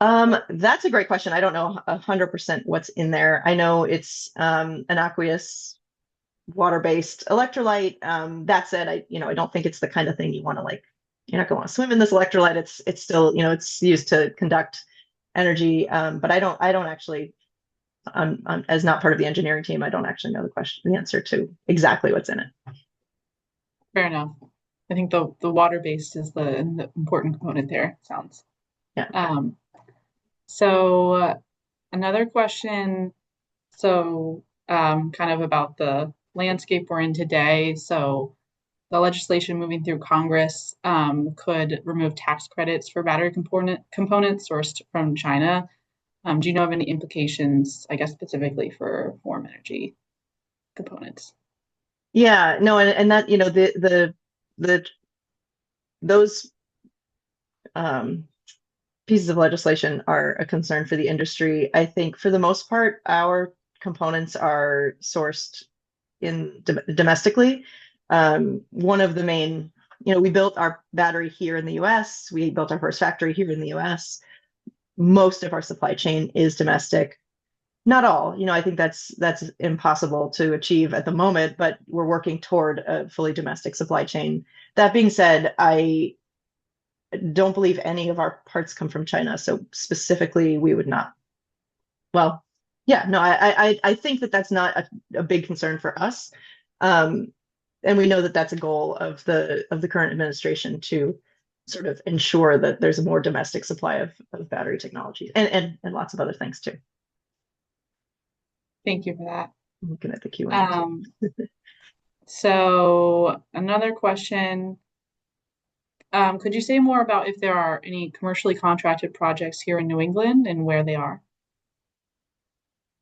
That's a great question. I don't know 100% what's in there. I know it's an aqueous water-based electrolyte. That said, I don't think it's the kind of thing you want to you're not going to want to swim in this electrolyte. It's still, it's used to conduct energy. But I don't actually, as not part of the engineering team, I don't actually know the answer to exactly what's in it. Fair enough. I think the water-based is the important component there, it sounds. Yeah. So another question, kind of about the landscape we're in today. So the legislation moving through Congress could remove tax credits for battery components sourced from China. Do you know of any implications, I guess, specifically for Form Energy components? Yeah, no, and that, those pieces of legislation are a concern for the industry. I think for the most part, our components are sourced domestically. One of the main, we built our battery here in the US. We built our first factory here in the US. Most of our supply chain is domestic. Not all, I think that's impossible to achieve at the moment, but we're working toward a fully domestic supply chain. That being said, I don't believe any of our parts come from China, so specifically we would not. Well, yeah, no, I think that that's not a big concern for us, um, and we know that that's a goal of the current administration to sort of ensure that there's a more domestic supply of battery technologies and lots of other things too. Thank you for that. I'm looking at the Q&A. Um, so another question, could you say more about if there are any commercially contracted projects here in New England and where they are?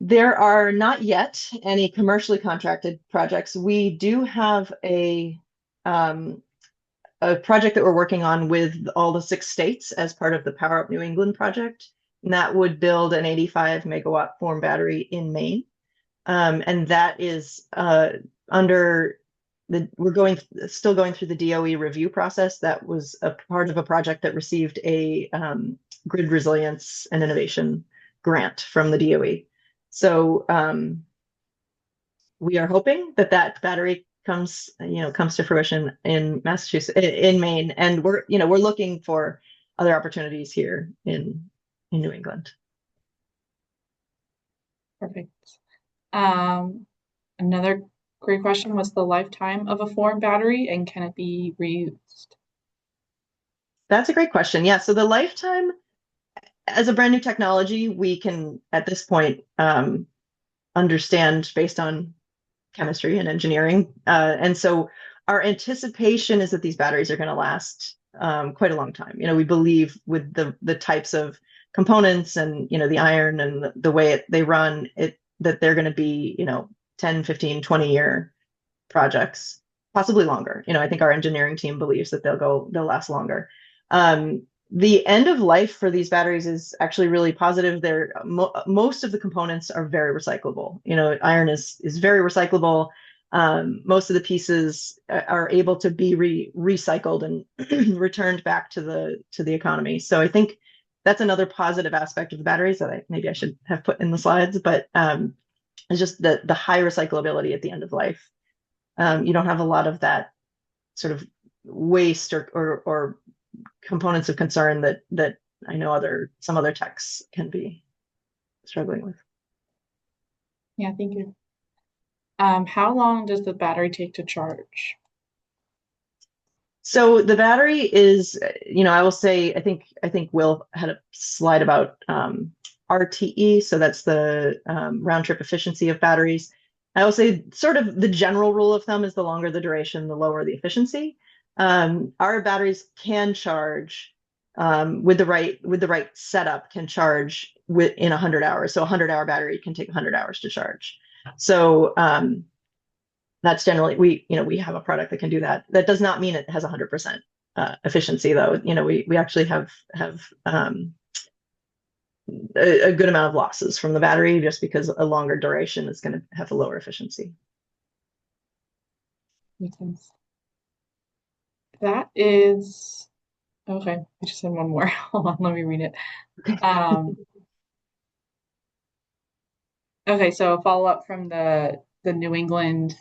There are not yet any commercially contracted projects. We do have a project that we're working on with all the 6 states as part of the Power Up New England project, and that would build an 85 megawatt form battery in Maine. And that is under we're still going through the DOE review process. That was a part of a project that received a grid resilience and innovation grant from the DOE. So we are hoping that that battery comes to fruition in Massachusetts, in Maine, and we're looking for other opportunities here in New England. Perfect. Another great question was the lifetime of a form battery and can it be reused? That's a great question. Yeah, so the lifetime as a brand new technology, we can at this point understand based on chemistry and engineering. And so our anticipation is that these batteries are going to last quite a long time. We believe with the types of components and, the iron and the way they run, that they're going to be, 10, 15, 20-year projects, possibly longer. I think our engineering team believes that they'll last longer. The end of life for these batteries is actually really positive. Most of the components are very recyclable. Iron is very recyclable. Most of the pieces are able to be recycled and returned back to the economy. So I think that's another positive aspect of the batteries that maybe I should have put in the slides, but it's just the high recyclability at the end of life. You don't have a lot of that sort of waste or components of concern that I know some other techs can be struggling with. Yeah, thank you. How long does the battery take to charge? So the battery is, I will say, I think Will had a slide about RTE, so that's the round trip efficiency of batteries. I will say sort of the general rule of thumb is the longer the duration, the lower the efficiency. Our batteries can charge with the right setup, can charge in 100 hours. So a 100-hour battery can take 100 hours to charge. So that's generally we have a product that can do that. That does not mean it has 100% efficiency, though. We actually have a good amount of losses from the battery just because a longer duration is going to have a lower efficiency. Makes sense. That is okay. I just had one more. Hold on, let me read it. Okay, so a follow-up from the New England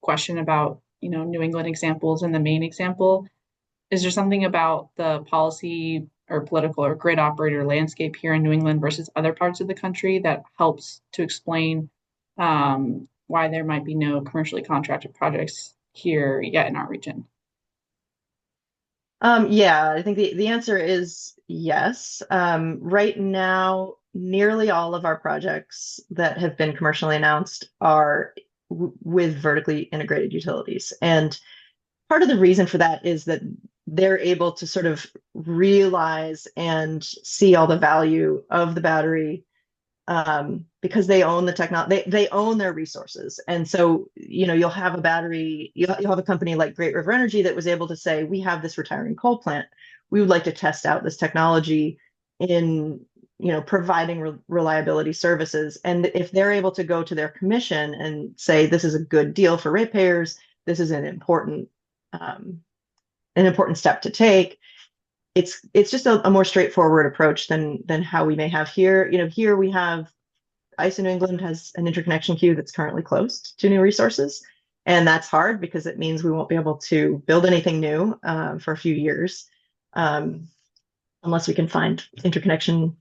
question about New England examples and the Maine example. Is there something about the policy or political or grid operator landscape here in New England versus other parts of the country that helps to explain why there might be no commercially contracted projects here yet in our region? Yeah, I think the answer is yes. Right now, nearly all of our projects that have been commercially announced are with vertically integrated utilities. And part of the reason for that is that they're able to sort of realize and see all the value of the battery because they own the technology, they own their resources. And so, you'll have a battery, you'll have a company like Great River Energy that was able to say, we have this retiring coal plant. We would like to test out this technology in, providing reliability services. And if they're able to go to their commission and say, this is a good deal for ratepayers, this is an important step to take. It's just a more straightforward approach than how we may have here. Here we have ISO New England has an interconnection queue that's currently closed to new resources. And that's hard because it means we won't be able to build anything new for a few years unless we can find interconnection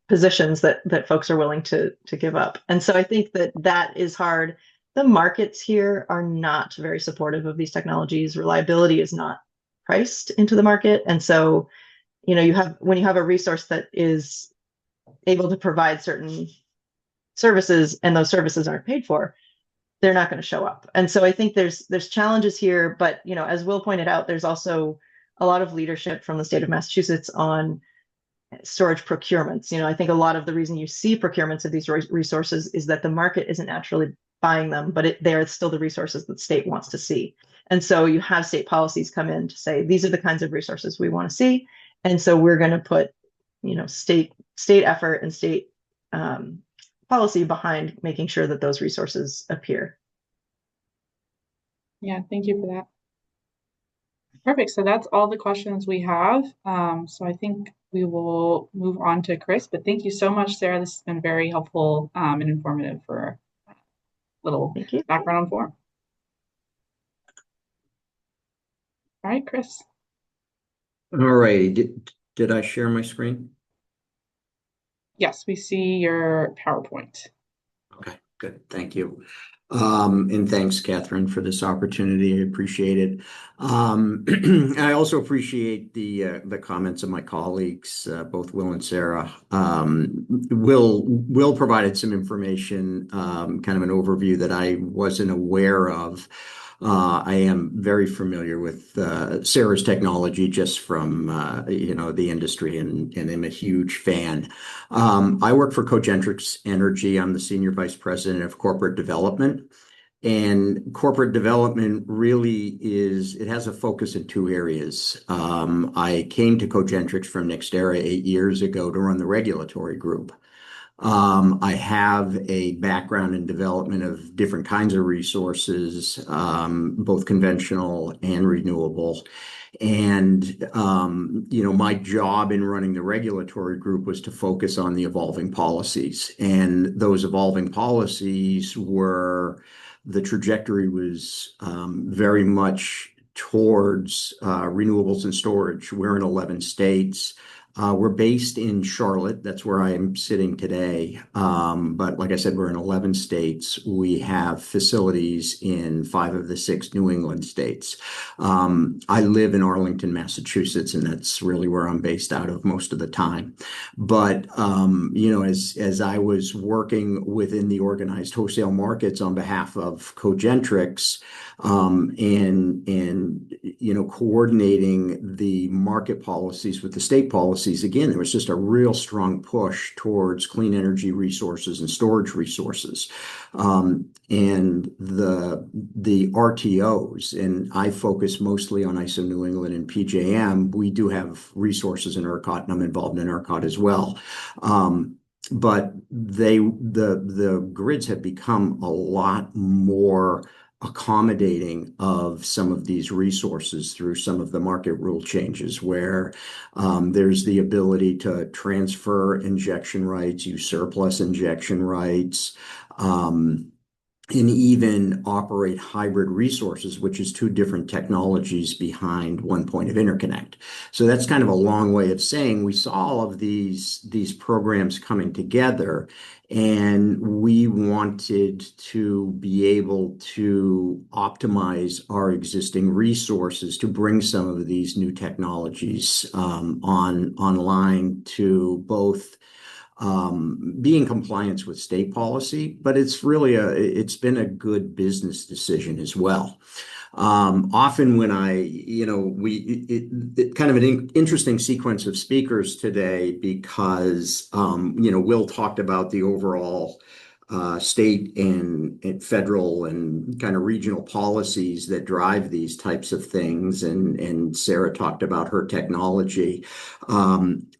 positions that folks are willing to give up. And so I think that is hard. The markets here are not very supportive of these technologies. Reliability is not priced into the market. And so, when you have a resource that is able to provide certain services and those services aren't paid for, they're not going to show up. And so I think there's challenges here, but as Will pointed out, there's also a lot of leadership from the state of Massachusetts on storage procurements. I think a lot of the reason you see procurements of these resources is that the market isn't naturally buying them, but they're still the resources that the state wants to see. And so you have state policies come in to say, these are the kinds of resources we want to see. And so we're going to put, state effort and state policy behind making sure that those resources appear. Yeah, thank you for that. Perfect. So that's all the questions we have. So I think we will move on to Chris, but thank you so much, Sarah. This has been very helpful and informative for a little background on Forum. All right, Chris. All right. Did I share my screen? Yes, we see your PowerPoint. Okay, good. Thank you. And thanks, Catherine, for this opportunity. I appreciate it. I also appreciate the comments of my colleagues, both Will and Sarah. Will provided some information, kind of an overview that I wasn't aware of. I am very familiar with Sarah's technology just from the industry, and I'm a huge fan. I work for Cogentrix Energy. I'm the Senior Vice President of Corporate Development. And corporate development really it has a focus in two areas. I came to Cogentrix from NextEra 8 years ago to run the regulatory group. I have a background in development of different kinds of resources, both conventional and renewable. And, my job in running the regulatory group was to focus on the evolving policies. And those evolving policies the trajectory was very much towards renewables and storage. We're in 11 states. We're based in Charlotte. That's where I am sitting today. But like I said, we're in 11 states. We have facilities in 5 of the 6 New England states. I live in Arlington, Massachusetts, and that's really where I'm based out of most of the time. But, as I was working within the organized wholesale markets on behalf of Cogentrix, and coordinating the market policies with the state policies, again, there was just a real strong push towards clean energy resources and storage resources. And the RTOs, and I focus mostly on ISO New England and PJM. We do have resources in ERCOT, and I'm involved in ERCOT as well. But the grids have become a lot more accommodating of some of these resources through some of the market rule changes, where there's the ability to transfer injection rights, use surplus injection rights, and even operate hybrid resources, which is 2 different technologies behind one point of interconnect. So that's kind of a long way of saying we saw all of these programs coming together, and we wanted to be able to optimize our existing resources to bring some of these new technologies online to both be in compliance with state policy, but it's been a good business decision as well. Often when kind of an interesting sequence of speakers today, because Will talked about the overall state and federal and kind of regional policies that drive these types of things. And Sarah talked about her technology.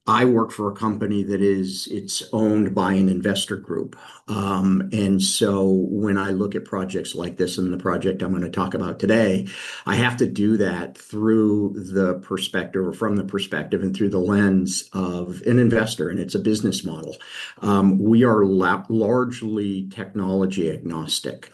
I work for a company that it's owned by an investor group. And so when I look at projects like this and the project I'm going to talk about today, I have to do that through the perspective or from the perspective and through the lens of an investor, and it's a business model. We are largely technology agnostic.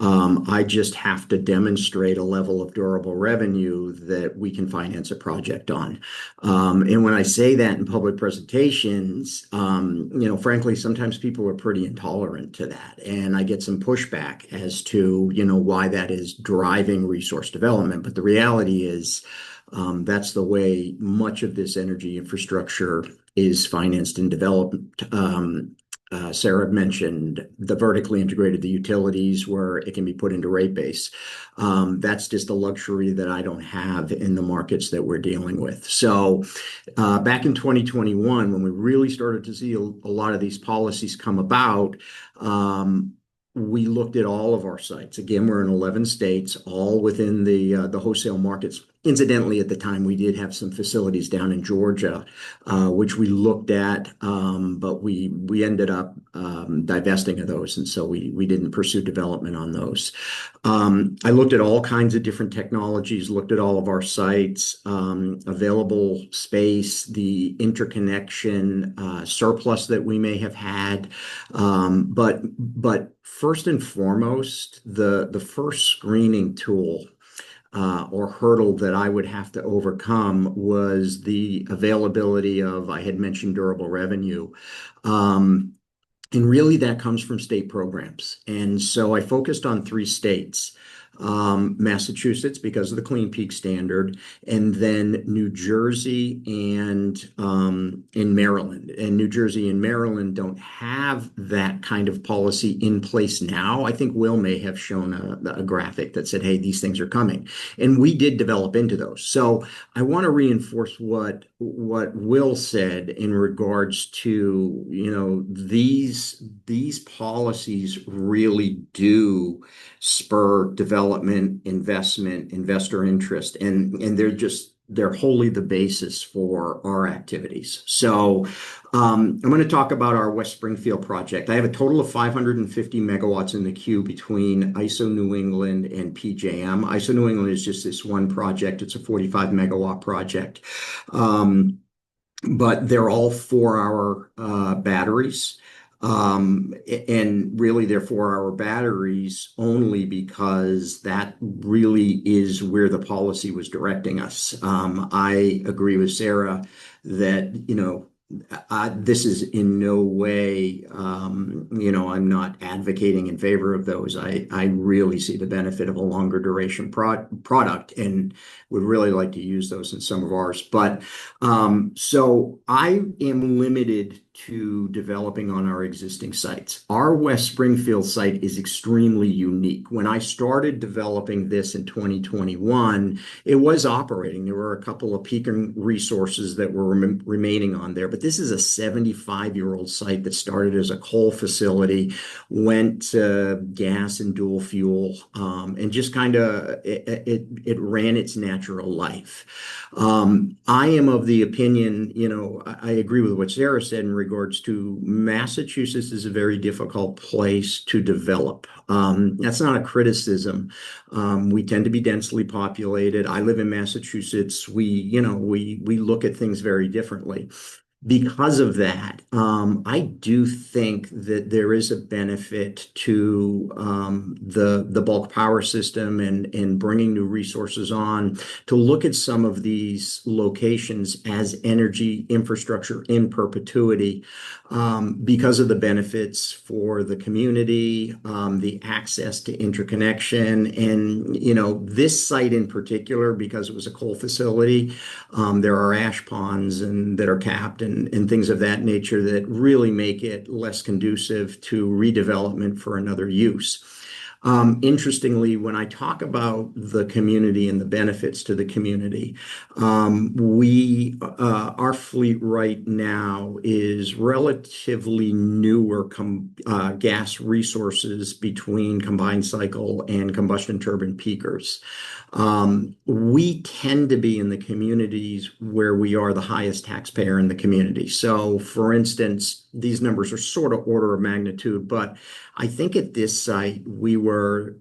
I just have to demonstrate a level of durable revenue that we can finance a project on. And when I say that in public presentations, frankly, sometimes people are pretty intolerant to that. And I get some pushback as to, why that is driving resource development. But the reality is, that's the way much of this energy infrastructure is financed and developed. Sarah mentioned the vertically integrated, the utilities where it can be put into rate base. That's just a luxury that I don't have in the markets that we're dealing with. So back in 2021, when we really started to see a lot of these policies come about, we looked at all of our sites. Again, we're in 11 states, all within the wholesale markets. Incidentally, at the time, we did have some facilities down in Georgia, which we looked at, but we ended up divesting of those, and so we didn't pursue development on those. I looked at all kinds of different technologies, looked at all of our sites, available space, the interconnection surplus that we may have had, but first and foremost, the first screening tool or hurdle that I would have to overcome was the availability of, I had mentioned, durable revenue. And really that comes from state programs. And so I focused on 3 states. Massachusetts because of the Clean Peak Standard, and then New Jersey and in Maryland. And New Jersey and Maryland don't have that kind of policy in place now. I think Will may have shown a graphic that said, hey, these things are coming. And we did develop into those. So I want to reinforce what Will said in regards to, these policies really do spur development, investment, investor interest, and they're wholly the basis for our activities. So I'm going to talk about our West Springfield project. I have a total of 550 megawatts in the queue between ISO New England and PJM. ISO New England is just this one project. It's a 45 megawatt project. But they're all 4-hour batteries. And really they're 4-hour batteries only because that really is where the policy was directing us. I agree with Sarah that, this is in no way, I'm not advocating in favor of those. I really see the benefit of a longer duration product and would really like to use those in some of ours. But so I am limited to developing on our existing sites. Our West Springfield site is extremely unique. When I started developing this in 2021, it was operating. There were a couple of peaking resources that were remaining on there, but this is a 75-year-old site that started as a coal facility, went to gas and dual fuel, and just kind of it ran its natural life. I am of the opinion, I agree with what Sarah said in regards to Massachusetts is a very difficult place to develop. That's not a criticism. We tend to be densely populated. I live in Massachusetts. We look at things very differently. Because of that, I do think that there is a benefit to the bulk power system and bringing new resources on to look at some of these locations as energy infrastructure in perpetuity because of the benefits for the community, the access to interconnection, and this site in particular, because it was a coal facility, there are ash ponds that are capped and things of that nature that really make it less conducive to redevelopment for another use. Interestingly, when I talk about the community and the benefits to the community, our fleet right now is relatively newer gas resources between combined cycle and combustion turbine peakers. We tend to be in the communities where we are the highest taxpayer in the community. So, for instance, these numbers are sort of order of magnitude, but I think at this site we were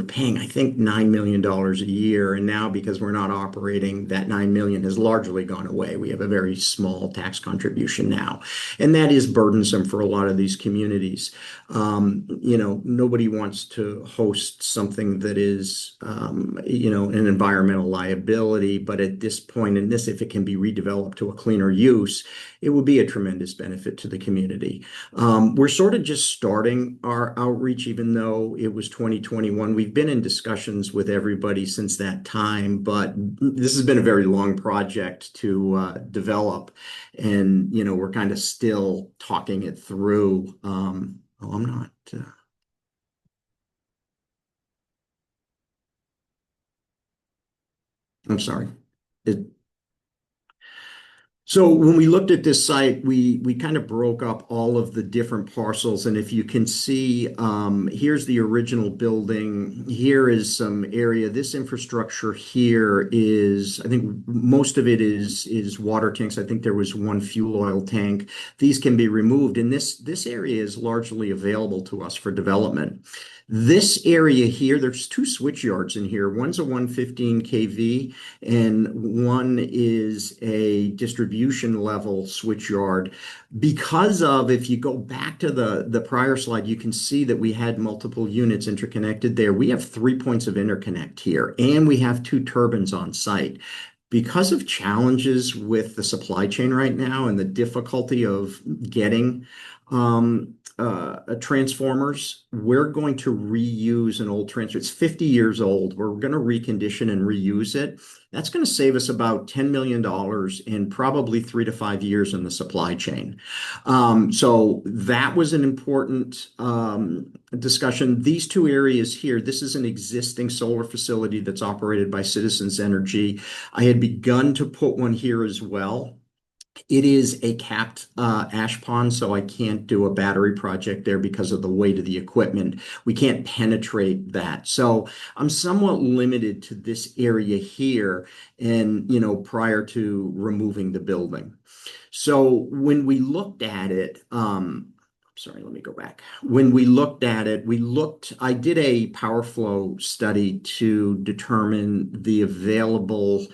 paying, I think, $9 million a year. And now, because we're not operating, that $9 million has largely gone away. We have a very small tax contribution now. And that is burdensome for a lot of these communities. Nobody wants to host something that is, an environmental liability. But at this point in this, if it can be redeveloped to a cleaner use, it would be a tremendous benefit to the community. We're sort of just starting our outreach, even though it was 2021. We've been in discussions with everybody since that time, but this has been a very long project to develop. And, we're kind of still talking it through. I'm sorry. So when we looked at this site, we kind of broke up all of the different parcels. And if you can see, here's the original building. Here is some area. This infrastructure here is, I think most of it is water tanks. I think there was one fuel oil tank. These can be removed. And this area is largely available to us for development. This area here, there's two switch yards in here. One's a 115 kV and one is a distribution level switch yard. Because of, if you go back to the prior slide, you can see that we had multiple units interconnected there. We have 3 points of interconnect here, and we have 2 turbines on site. Because of challenges with the supply chain right now and the difficulty of getting transformers, we're going to reuse an old transformer. It's 50 years old. We're going to recondition and reuse it. That's going to save us about $10 million in probably 3 to 5 years in the supply chain. So that was an important discussion. These two areas here, this is an existing solar facility that's operated by Citizens Energy. I had begun to put one here as well. It is a capped ash pond, so I can't do a battery project there because of the weight of the equipment. We can't penetrate that. So I'm somewhat limited to this area here and, prior to removing the building. So when we looked at it, sorry, let me go back. When we looked at it, I did a power flow study to determine the available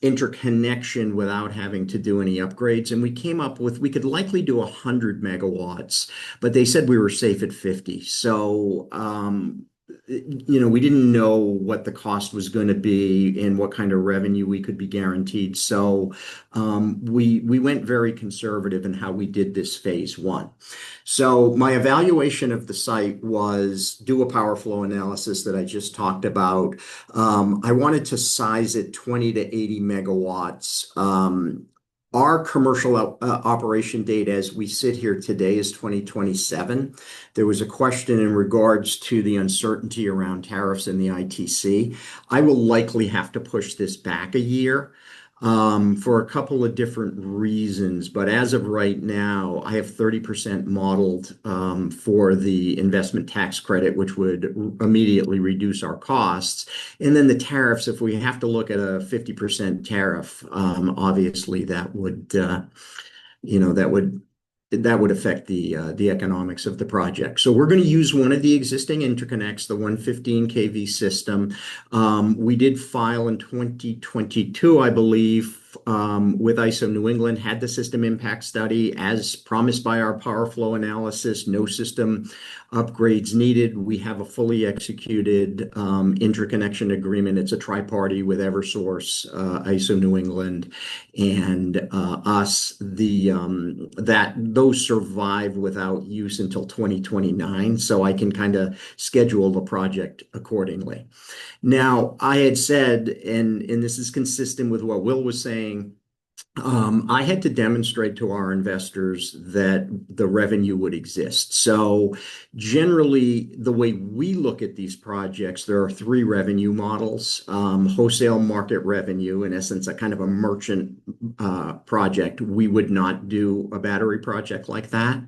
interconnection without having to do any upgrades. And we came up with, we could likely do 100 megawatts, but they said we were safe at 50. So, we didn't know what the cost was going to be and what kind of revenue we could be guaranteed. So we went very conservative in how we did this phase 1. So my evaluation of the site was do a power flow analysis that I just talked about. I wanted to size it 20 to 80 megawatts. Our commercial operation date as we sit here today is 2027. There was a question in regards to the uncertainty around tariffs in the ITC. I will likely have to push this back a year for a couple of different reasons. But as of right now, I have 30% modeled for the investment tax credit, which would immediately reduce our costs. And then the tariffs, if we have to look at a 50% tariff, obviously that would affect the economics of the project. So we're going to use one of the existing interconnects, the 115 kV system. We did file in 2022, I believe, with ISO New England, had the system impact study as promised by our power flow analysis, no system upgrades needed. We have a fully executed interconnection agreement. It's a tri-party with Eversource, ISO New England, and us. Those survive without use until 2029, so I can kind of schedule the project accordingly. Now, I had said, and this is consistent with what Will was saying, I had to demonstrate to our investors that the revenue would exist. So generally, the way we look at these projects, there are three revenue models. Wholesale market revenue, in essence, a kind of a merchant project. We would not do a battery project like that.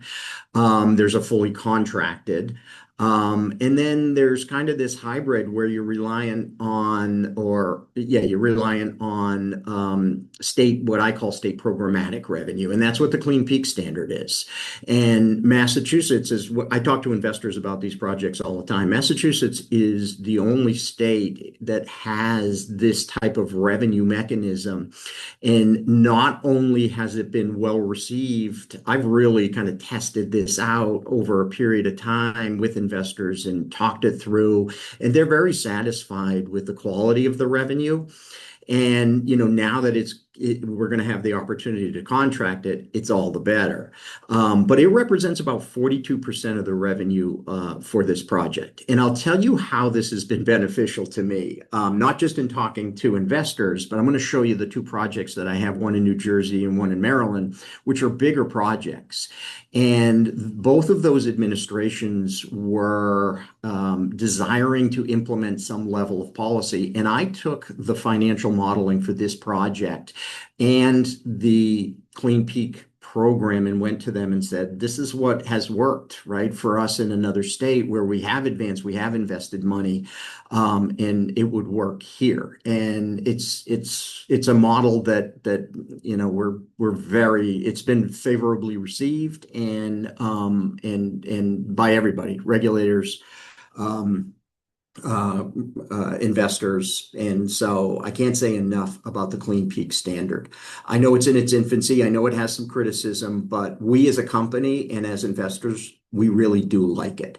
There's a fully contracted. And then there's kind of this hybrid where you're reliant on, you're reliant on what I call state programmatic revenue. And that's what the Clean Peak Standard is. And Massachusetts is what I talk to investors about these projects all the time. Massachusetts is the only state that has this type of revenue mechanism. And not only has it been well received, I've really kind of tested this out over a period of time with investors and talked it through, and they're very satisfied with the quality of the revenue. And now that we're going to have the opportunity to contract it, it's all the better. But it represents about 42% of the revenue for this project. And I'll tell you how this has been beneficial to me, not just in talking to investors, but I'm going to show you the two projects that I have, one in New Jersey and one in Maryland, which are bigger projects. And both of those administrations were desiring to implement some level of policy. And I took the financial modeling for this project and the Clean Peak program and went to them and said, this is what has worked, right, for us in another state where we have advanced, we have invested money, and it would work here. And it's a model that it's been favorably received and by everybody, regulators, investors. And so I can't say enough about the Clean Peak Standard. I know it's in its infancy. I know it has some criticism, but we as a company and as investors, we really do like it.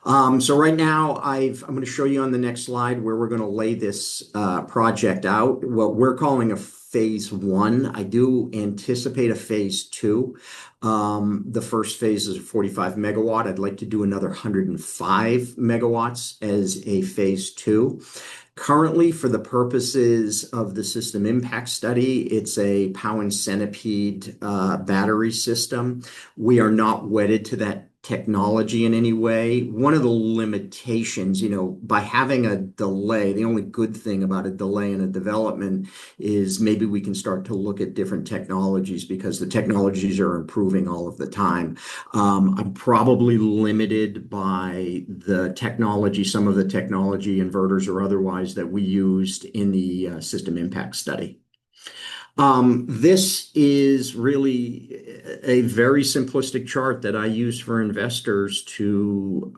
So right now, I'm going to show you on the next slide where we're going to lay this project out, what we're calling a phase one. I do anticipate a phase two. The first phase is 45 megawatt. I'd like to do another 105 megawatts as a phase two. Currently, for the purposes of the system impact study, it's a Powin Centipede battery system. We are not wedded to that technology in any way. One of the limitations, by having a delay, the only good thing about a delay in a development is maybe we can start to look at different technologies because the technologies are improving all of the time. I'm probably limited by the technology, some of the technology, inverters or otherwise, that we used in the system impact study. This is really a very simplistic chart that I use for investors to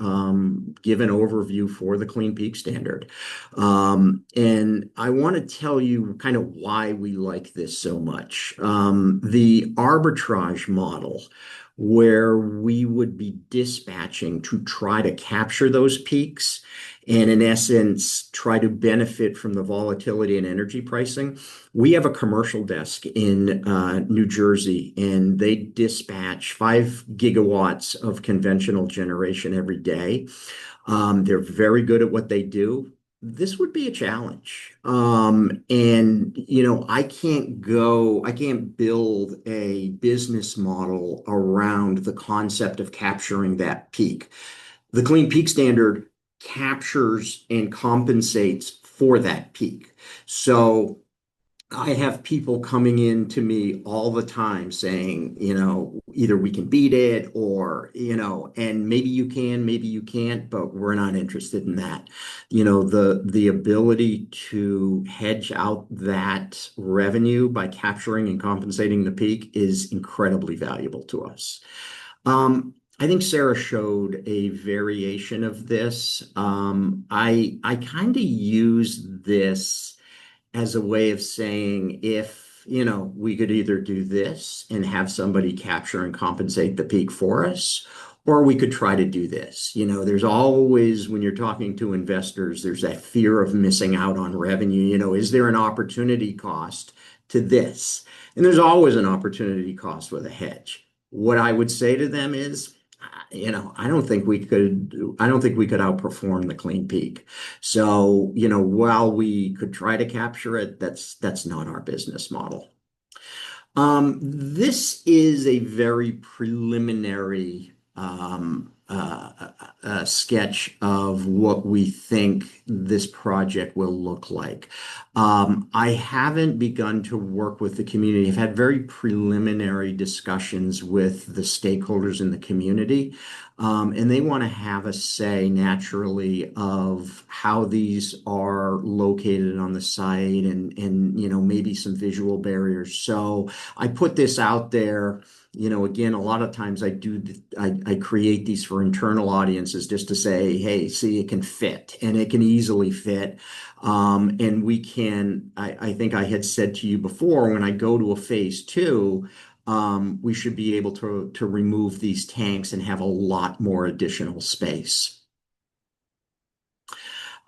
give an overview for the Clean Peak Standard. And I want to tell you kind of why we like this so much. The arbitrage model, where we would be dispatching to try to capture those peaks and in essence try to benefit from the volatility in energy pricing. We have a commercial desk in New Jersey, and they dispatch 5 gigawatts of conventional generation every day. They're very good at what they do. This would be a challenge. I can't build a business model around the concept of capturing that peak. The Clean Peak Standard captures and compensates for that peak. So I have people coming in to me all the time saying, either we can beat it or, and maybe you can, maybe you can't, but we're not interested in that. The ability to hedge out that revenue by capturing and compensating the peak is incredibly valuable to us. I think Sarah showed a variation of this. I kind of use this as a way of saying if, we could either do this and have somebody capture and compensate the peak for us, or we could try to do this. There's always, when you're talking to investors, there's that fear of missing out on revenue. Is there an opportunity cost to this? And there's always an opportunity cost with a hedge. What I would say to them is, I don't think we could outperform the Clean Peak. So, while we could try to capture it, that's not our business model. This is a very preliminary sketch of what we think this project will look like. I haven't begun to work with the community. I've had very preliminary discussions with the stakeholders in the community, and they want to have a say naturally of how these are located on the site and maybe some visual barriers. So I put this out there. Again, a lot of times I create these for internal audiences just to say, hey, see, it can fit and it can easily fit. And I think I had said to you before, when I go to a phase two, we should be able to remove these tanks and have a lot more additional space.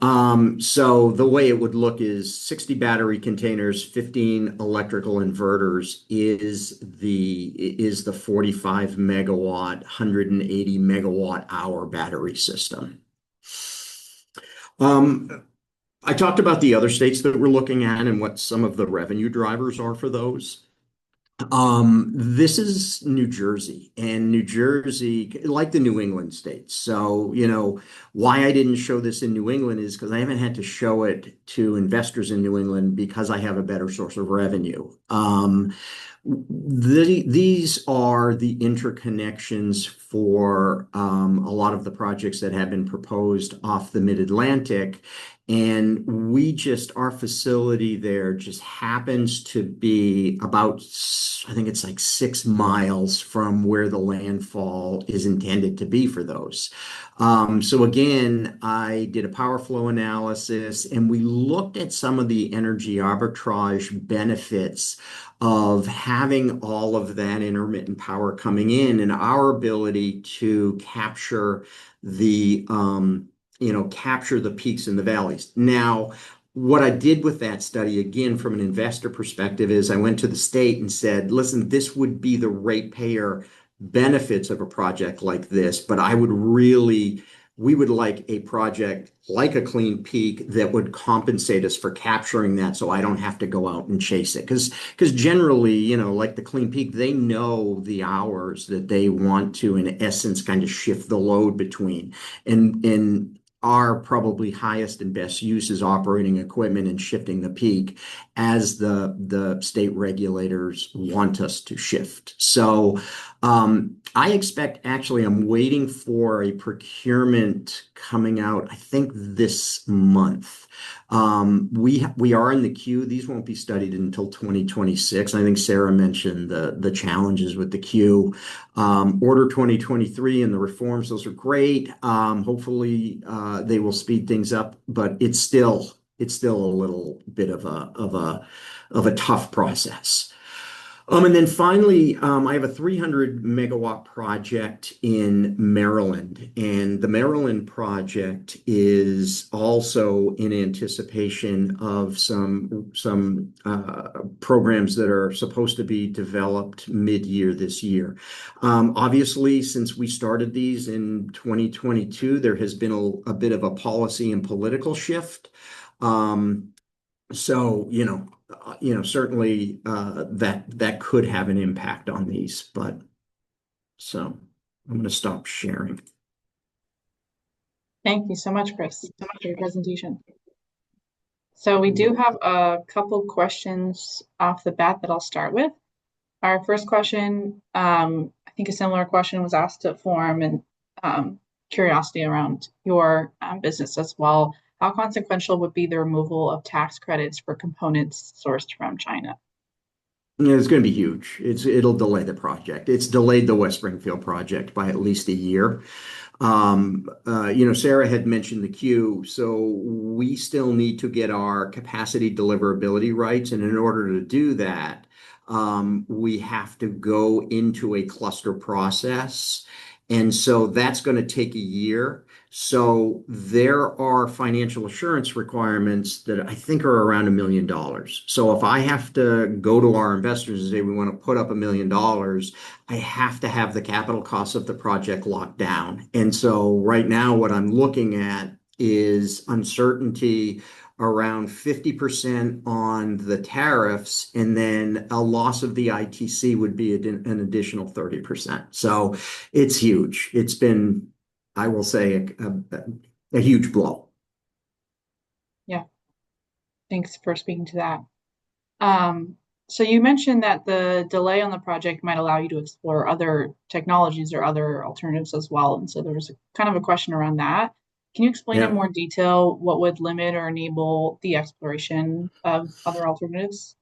So the way it would look is 60 battery containers, 15 electrical inverters is the 45 megawatt, 180 megawatt hour battery system. I talked about the other states that we're looking at and what some of the revenue drivers are for those. This is New Jersey, and New Jersey, like the New England states. So, why I didn't show this in New England is because I haven't had to show it to investors in New England because I have a better source of revenue. These are the interconnections for a lot of the projects that have been proposed off the Mid-Atlantic. And our facility there just happens to be about, I think it's like 6 miles from where the landfall is intended to be for those. So again, I did a power flow analysis and we looked at some of the energy arbitrage benefits of having all of that intermittent power coming in and our ability to capture the peaks and the valleys. Now, what I did with that study, again, from an investor perspective, is I went to the state and said, listen, this would be the ratepayer benefits of a project like this, but we would like a project like a Clean Peak that would compensate us for capturing that so I don't have to go out and chase it. Because generally, like the Clean Peak, they know the hours that they want to, in essence, kind of shift the load between. And our probably highest and best use is operating equipment and shifting the peak as the state regulators want us to shift. So I expect, actually, I'm waiting for a procurement coming out, I think this month. We are in the queue. These won't be studied until 2026. I think Sarah mentioned the challenges with the queue. Order 2023 and the reforms, those are great. Hopefully they will speed things up, but it's still a little bit of a tough process. And then finally, I have a 300 megawatt project in Maryland, and the Maryland project is also in anticipation of some programs that are supposed to be developed mid-year this year. Obviously, since we started these in 2022, there has been a bit of a policy and political shift. So, certainly that could have an impact on these, but so I'm going to stop sharing. Thank you so much, Chris, for your presentation. So we do have a couple questions off the bat that I'll start with. Our first question, I think a similar question was asked to forum and curiosity around your business as well. How consequential would be the removal of tax credits for components sourced from China? It's going to be huge. It'll delay the project. It's delayed the West Springfield project by at least a year. Sarah had mentioned the queue, so we still need to get our capacity deliverability rights, and in order to do that, we have to go into a cluster process, and so that's going to take a year. So there are financial assurance requirements that I think are around $1 million. So if I have to go to our investors and say we want to put up $1 million, I have to have the capital costs of the project locked down. And so right now what I'm looking at is uncertainty around 50% on the tariffs, and then a loss of the ITC would be an additional 30%. So it's huge. It's been, I will say, a huge blow. Yeah. Thanks for speaking to that. So you mentioned that the delay on the project might allow you to explore other technologies or other alternatives as well. And so there was kind of a question around that. Can you explain in Yeah. more detail what would limit or enable the exploration of other alternatives?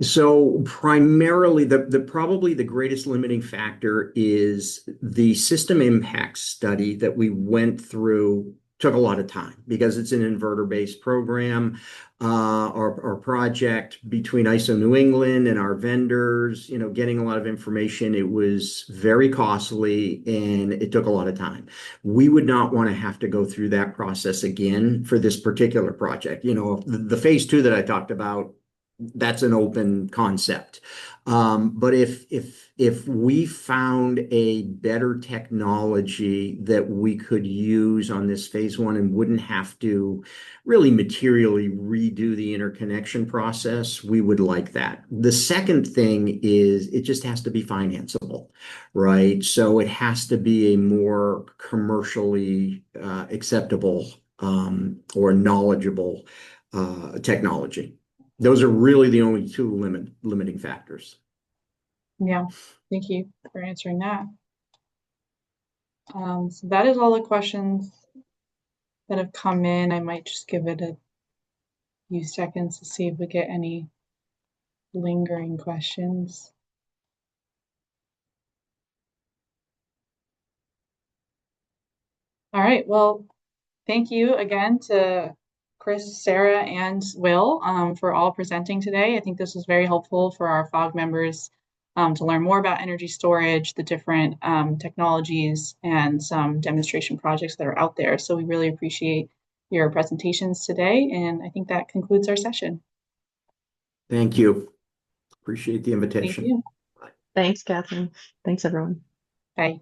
So primarily, probably the greatest limiting factor is the system impact study that we went through. Took a lot of time because it's an inverter-based program or project between ISO New England and our vendors, getting a lot of information. It was very costly and it took a lot of time. We would not want to have to go through that process again for this particular project. The phase 2 that I talked about, that's an open concept. But if we found a better technology that we could use on this phase 1 and wouldn't have to really materially redo the interconnection process, we would like that. The second thing is it just has to be financeable, right? So it has to be a more commercially acceptable or knowledgeable technology. Those are really the only two limiting factors. Yeah, thank you for answering that. So that is all the questions that have come in. I might just give it a few seconds to see if we get any lingering questions. All right, well, thank you again to Chris, Sarah, and Will for all presenting today. I think this was very helpful for our FOG members to learn more about energy storage, the different technologies, and some demonstration projects that are out there. So we really appreciate your presentations today, and I think that concludes our session. Thank you. Appreciate the Thank invitation. you. Thanks, Catherine. Thanks, everyone. Bye.